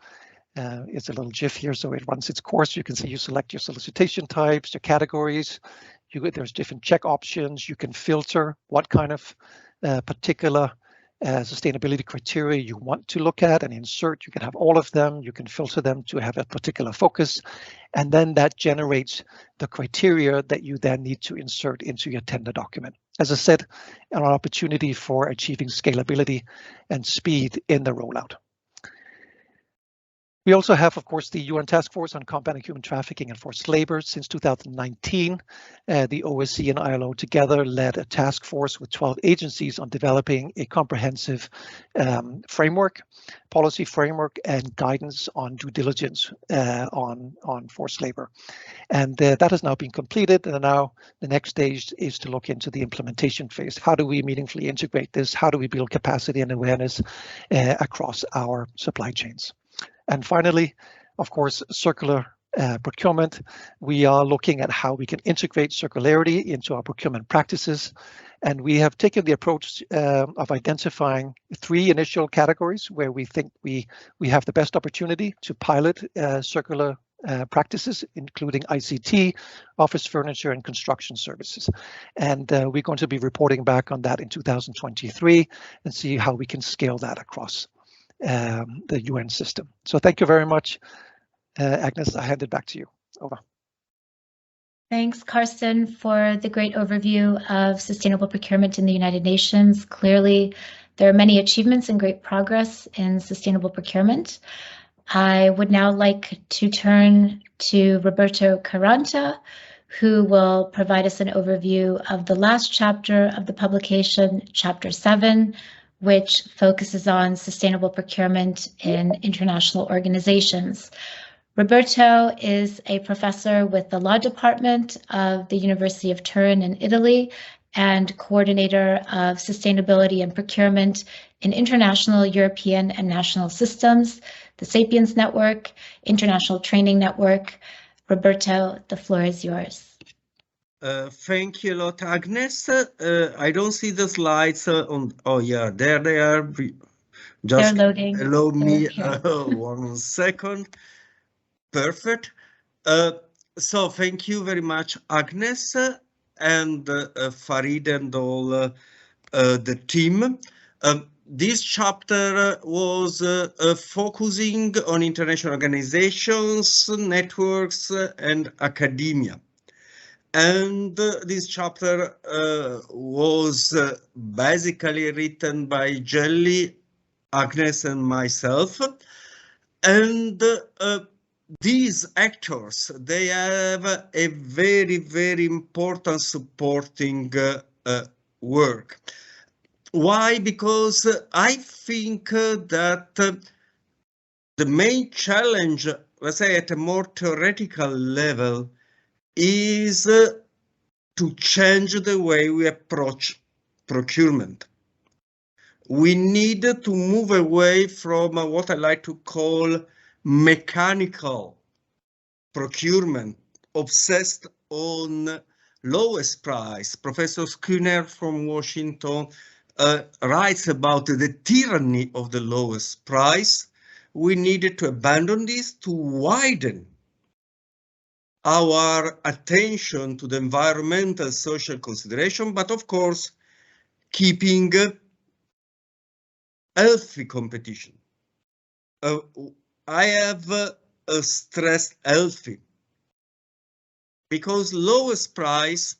It's a little GIF here, so it runs its course. You can see you select your solicitation types, your categories. There's different check options. You can filter what kind of particular sustainability criteria you want to look at and insert. You can have all of them. You can filter them to have a particular focus. And then that generates the criteria that you then need to insert into your tender document. As I said, an opportunity for achieving scalability and speed in the rollout. We also have, of course, the UN Task Force on Combating Human Trafficking and Forced Labor. Since 2019, the OSCE and ILO together led a task force with 12 agencies on developing a comprehensive policy framework and guidance on due diligence on forced labor. And that has now been completed, and now the next stage is to look into the implementation phase. How do we meaningfully integrate this? How do we build capacity and awareness across our supply chains? And finally, of course, circular procurement. We are looking at how we can integrate circularity into our procurement practices. And we have taken the approach of identifying 3 initial categories where we think we have the best opportunity to pilot circular practices, including ICT, office furniture, and construction services. And we're going to be reporting back on that in 2023 and see how we can scale that across the UN system. So thank you very much, Agnes. I hand it back to you. Over. Thanks, Karsten, for the great overview of sustainable procurement in the United Nations. Clearly, there are many achievements and great progress in sustainable procurement. I would now like to turn to Roberto Caranta, who will provide us an overview of the last chapter of the publication, Chapter 7, which focuses on sustainable procurement in international organizations. Roberto is a professor with the Law Department of the University of Turin in Italy and coordinator of sustainability and procurement in international, European, and national systems, the Sapiens Network, International Training Network. Roberto, the floor is yours. Thank you a lot, Agnes. I don't see the slides on. Oh yeah, there they are. Just they're loading. Allow me 1 second. Perfect. So thank you very much, Agnes and Farid and all the team. This chapter was focusing on international organizations, networks, and academia. And this chapter was basically written by Jelly, Agnes, and myself. And these actors, they have a very, very important supporting work. Why? Because I think that the main challenge, let's say at a more theoretical level, is to change the way we approach procurement. We need to move away from what I like to call mechanical procurement, obsessed on lowest price. Professor Skinner from Washington writes about the tyranny of the lowest price. We needed to abandon this to widen our attention to the environmental social consideration, but of course, keeping healthy competition. I have stressed healthy because lowest price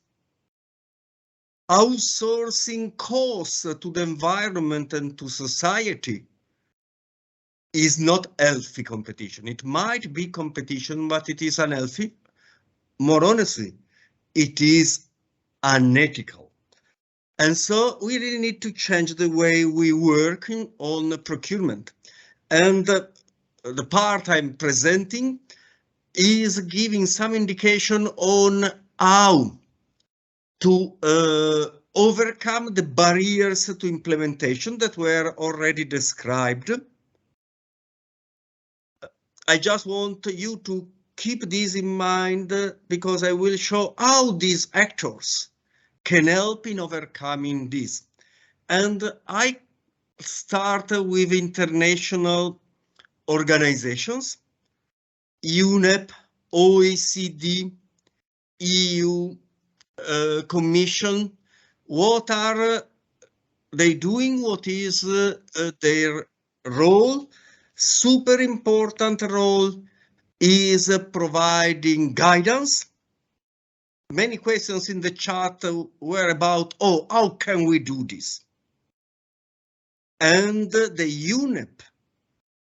outsourcing costs to the environment and to society is not healthy competition. It might be competition, but it is unhealthy. More honestly, it is unethical. And so we really need to change the way we work on procurement. And the part I'm presenting is giving some indication on how to overcome the barriers to implementation that were already described. I just want you to keep this in mind because I will show how these actors can help in overcoming this. And I start with international organizations, UNEP, OECD, EU, Commission. What are they doing? What is their role? Super important role is providing guidance. Many questions in the chat were about, oh, how can we do this? And the UNEP,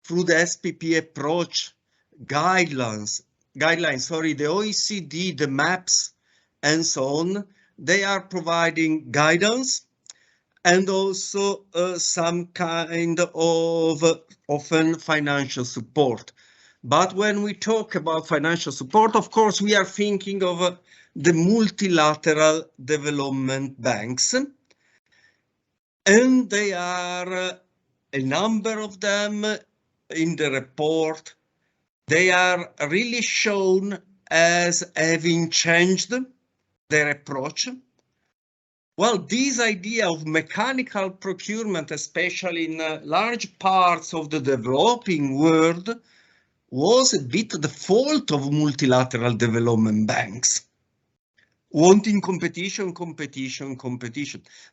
through the SPP approach, guidelines, the OECD, the maps, and so on, they are providing guidance and also some kind of often financial support. But when we talk about financial support, of course, we are thinking of the multilateral development banks. And they are a number of them in the report. They are really shown as having changed their approach. Well, this idea of mechanical procurement, especially in large parts of the developing world, was a bit the fault of multilateral development banks, wanting competition.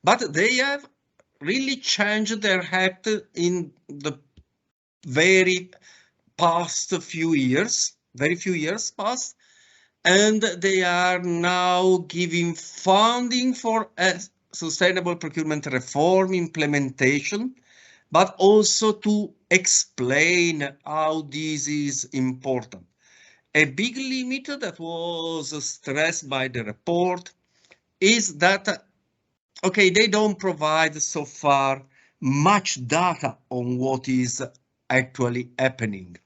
But they have really changed their act in the very few years past. And they are now giving funding for a sustainable procurement reform implementation, but also to explain how this is important. A big limit that was stressed by the report is that, okay, they don't provide so far much data on what is actually happening.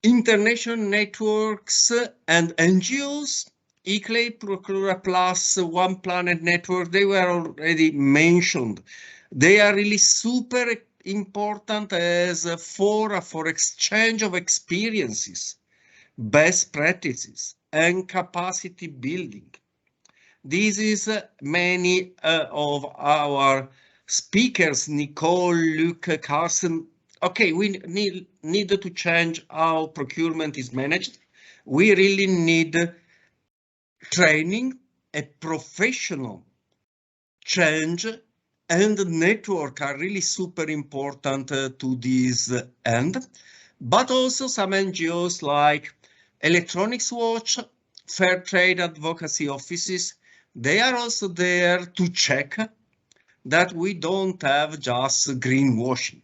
International networks and NGOs, ICLEI, Procura Plus, One Planet Network, they were already mentioned. They are really super important as a fora for exchange of experiences, best practices, and capacity building. This is many of our speakers, Nicole, Luc, Carsten. Okay, we need to change how procurement is managed. We really need training, a professional change, and network are really super important to this end. But also some NGOs like Electronics Watch, Fair Trade Advocacy Offices, they are also there to check that we don't have just greenwashing.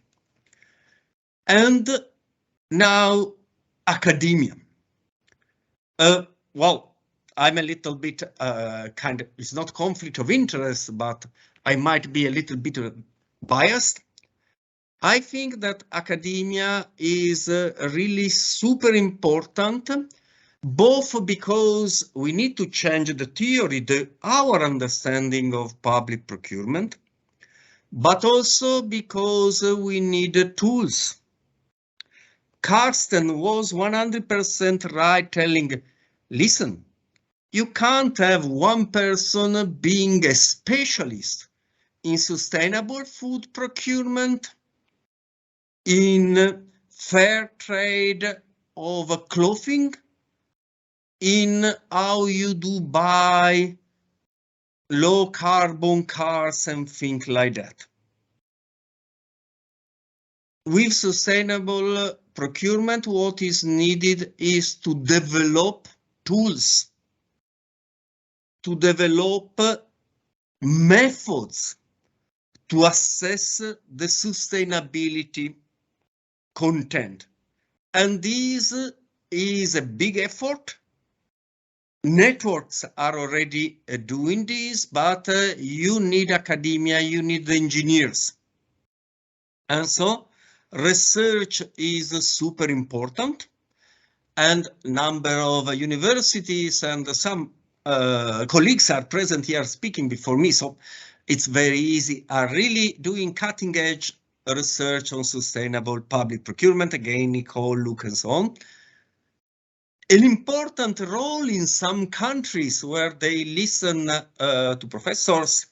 And now academia. Well, I'm a little bit it's not conflict of interest, but I might be a little bit biased. I think that academia is really super important, both because we need to change the theory, our understanding of public procurement, but also because we need tools. Carsten was 100% right telling, listen, you can't have one person being a specialist in sustainable food procurement, in fair trade of clothing, in how you do buy low carbon cars and things like that. With sustainable procurement, what is needed is to develop tools, to develop methods to assess the sustainability content. And this is a big effort. Networks are already doing this, but you need academia, you need engineers. And so research is super important, and number of universities and some colleagues are present here speaking before me, so it's very easy, are really doing cutting edge research on sustainable public procurement, again, Nicole, Luke, and so on. An important role in some countries where they listen to professors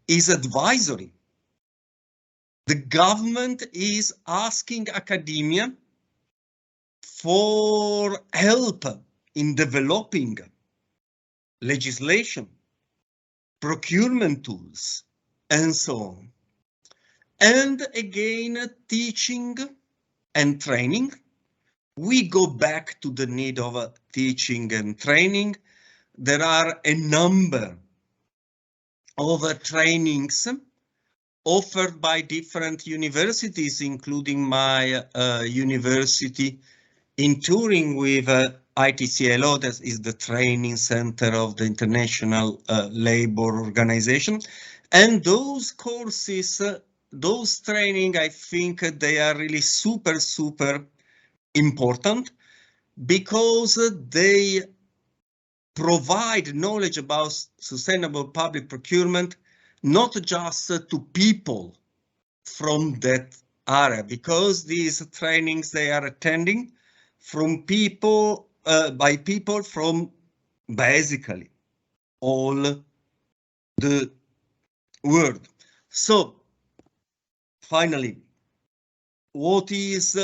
is advisory. The government is asking academia for help in developing legislation, procurement tools, and so on. And again, teaching and training. We go back to the need of teaching and training. There are a number of trainings offered by different universities, including my university in Turin with ITCLO, that is the training center of the International Labour Organization. And those courses, those training, I think they are really super, super important because they provide knowledge about sustainable public procurement, not just to people from that area, because these trainings they are attending from people, by people from basically all the world. So finally, what is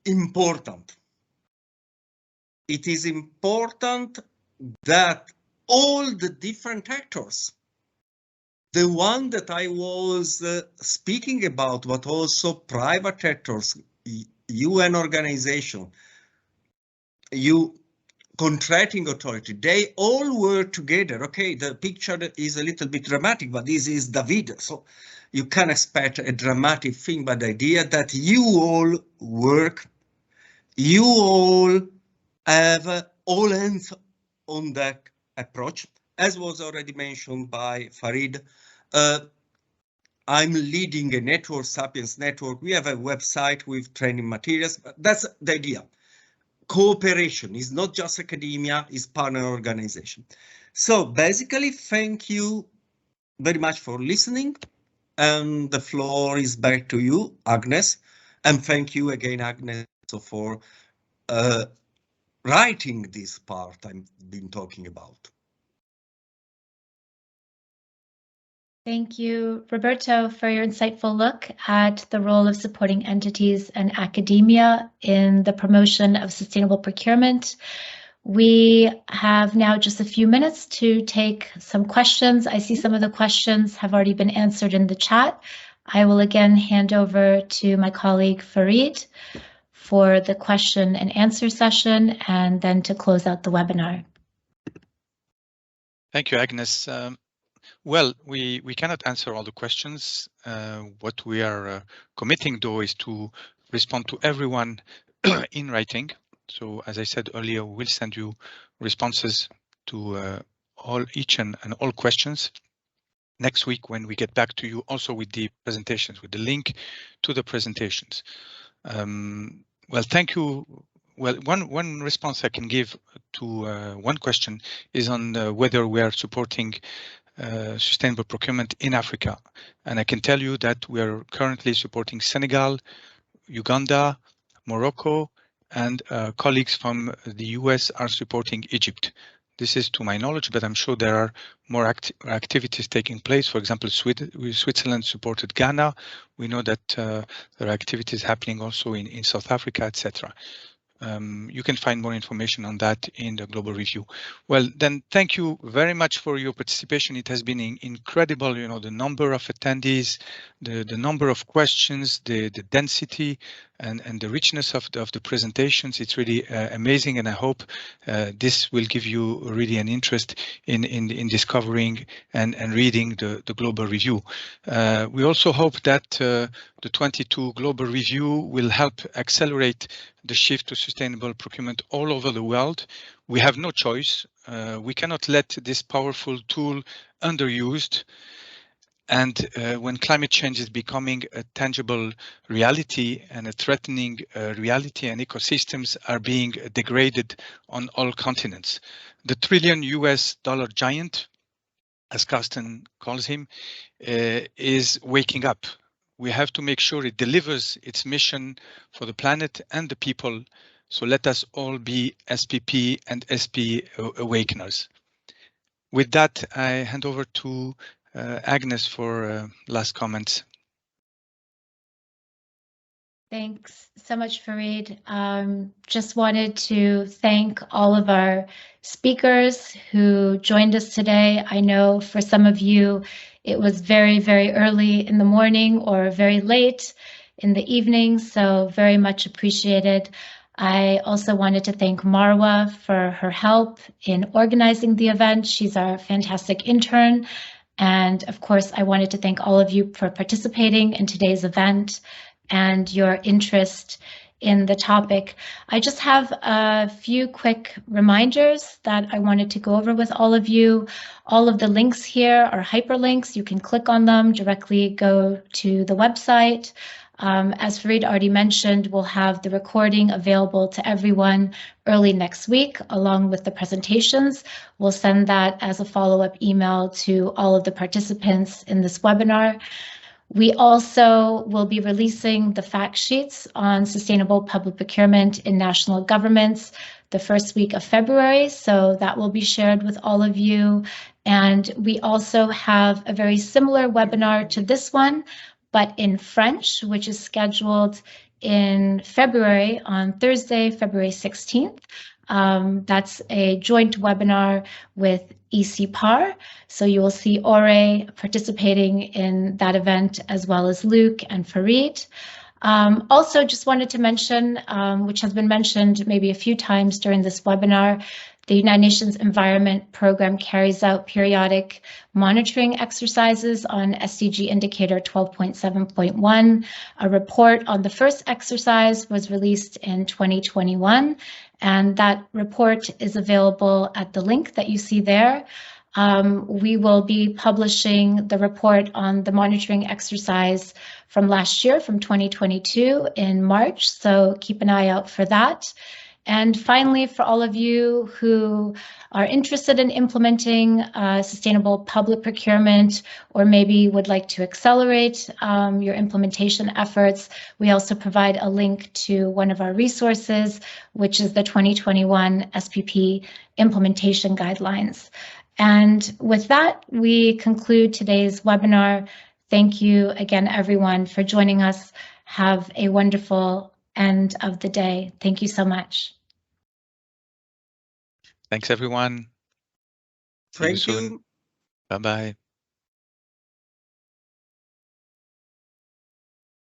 important? It is important that all the different actors, the one that I was speaking about, but also private actors, UN organization, contracting authority, they all work together. Okay, the picture is a little bit dramatic, but this is David, so you can expect a dramatic thing, but the idea that you all work, you all have all hands on that approach, as was already mentioned by Farid. I'm leading a network, Sapiens Network. We have a website with training materials. That's the idea. Cooperation is not just academia, it's partner organization. So basically, thank you very much for listening. And the floor is back to you, Agnes. And thank you again, Agnes, for writing this part I've been talking about. Thank you, Roberto, for your insightful look at the role of supporting entities and academia in the promotion of sustainable procurement. We have now just a few minutes to take some questions. I see some of the questions have already been answered in the chat. I will again hand over to my colleague Farid for the question and answer session and then to close out the webinar. Thank you, Agnes. Well, we cannot answer all the questions. What we are committing, though, is to respond to everyone in writing. So as I said earlier, we'll send you responses to each and all questions next week when we get back to you, also with the presentations, with the link to the presentations. Well, thank you. Well, one response I can give to one question is on whether we are supporting sustainable procurement in Africa. And I can tell you that we are currently supporting Senegal, Uganda, Morocco, and colleagues from the US are supporting Egypt. This is to my knowledge, but I'm sure there are more activities taking place. For example, Switzerland supported Ghana. We know that there are activities happening also in South Africa, etc. You can find more information on that in the global review. Well, then thank you very much for your participation. It has been incredible, you know, the number of attendees, the number of questions, the density and the richness of the presentations. It's really amazing, and I hope this will give you really an interest in discovering and reading the global review. We also hope that the 22 global review will help accelerate the shift to sustainable procurement all over the world. We have no choice. We cannot let this powerful tool underused. And when climate change is becoming a tangible reality and a threatening reality, and ecosystems are being degraded on all continents. The $1 trillion US giant, as Carsten calls him, is waking up. We have to make sure it delivers its mission for the planet and the people. So let us all be SPP and SP awakeners. With that, I hand over to Agnes for last comments. Thanks so much, Farid. Just wanted to thank all of our speakers who joined us today. I know for some of you, it was very, very early in the morning or very late in the evening, so very much appreciated. I also wanted to thank Marwa for her help in organizing the event. She's our fantastic intern. And of course, I wanted to thank all of you for participating in today's event and your interest in the topic. I just have a few quick reminders that I wanted to go over with all of you. All of the links here are hyperlinks. You can click on them, directly go to the website. As Farid already mentioned, we'll have the recording available to everyone early next week, along with the presentations. We'll send that as a follow-up email to all of the participants in this webinar. We also will be releasing the fact sheets on sustainable public procurement in national governments the first week of February, so that will be shared with all of you. And we also have a very similar webinar to this one, but in French, which is scheduled in February on Thursday, February 16th. That's a joint webinar with ECPAR. So you will see Ore participating in that event, as well as Luke and Farid. Also, just wanted to mention, which has been mentioned maybe a few times during this webinar, the United Nations Environment Program carries out periodic monitoring exercises on SDG Indicator 12.7.1. A report on the first exercise was released in 2021, and that report is available at the link that you see there. We will be publishing the report on the monitoring exercise from last year, from 2022 in March, so keep an eye out for that. And finally, for all of you who are interested in implementing sustainable public procurement, or maybe would like to accelerate your implementation efforts, we also provide a link to one of our resources, which is the 2021 SPP Implementation Guidelines. And with that, we conclude today's webinar. Thank you again, everyone, for joining us. Have a wonderful end of the day. Thank you so much. Thanks, everyone. See you soon. Bye-bye.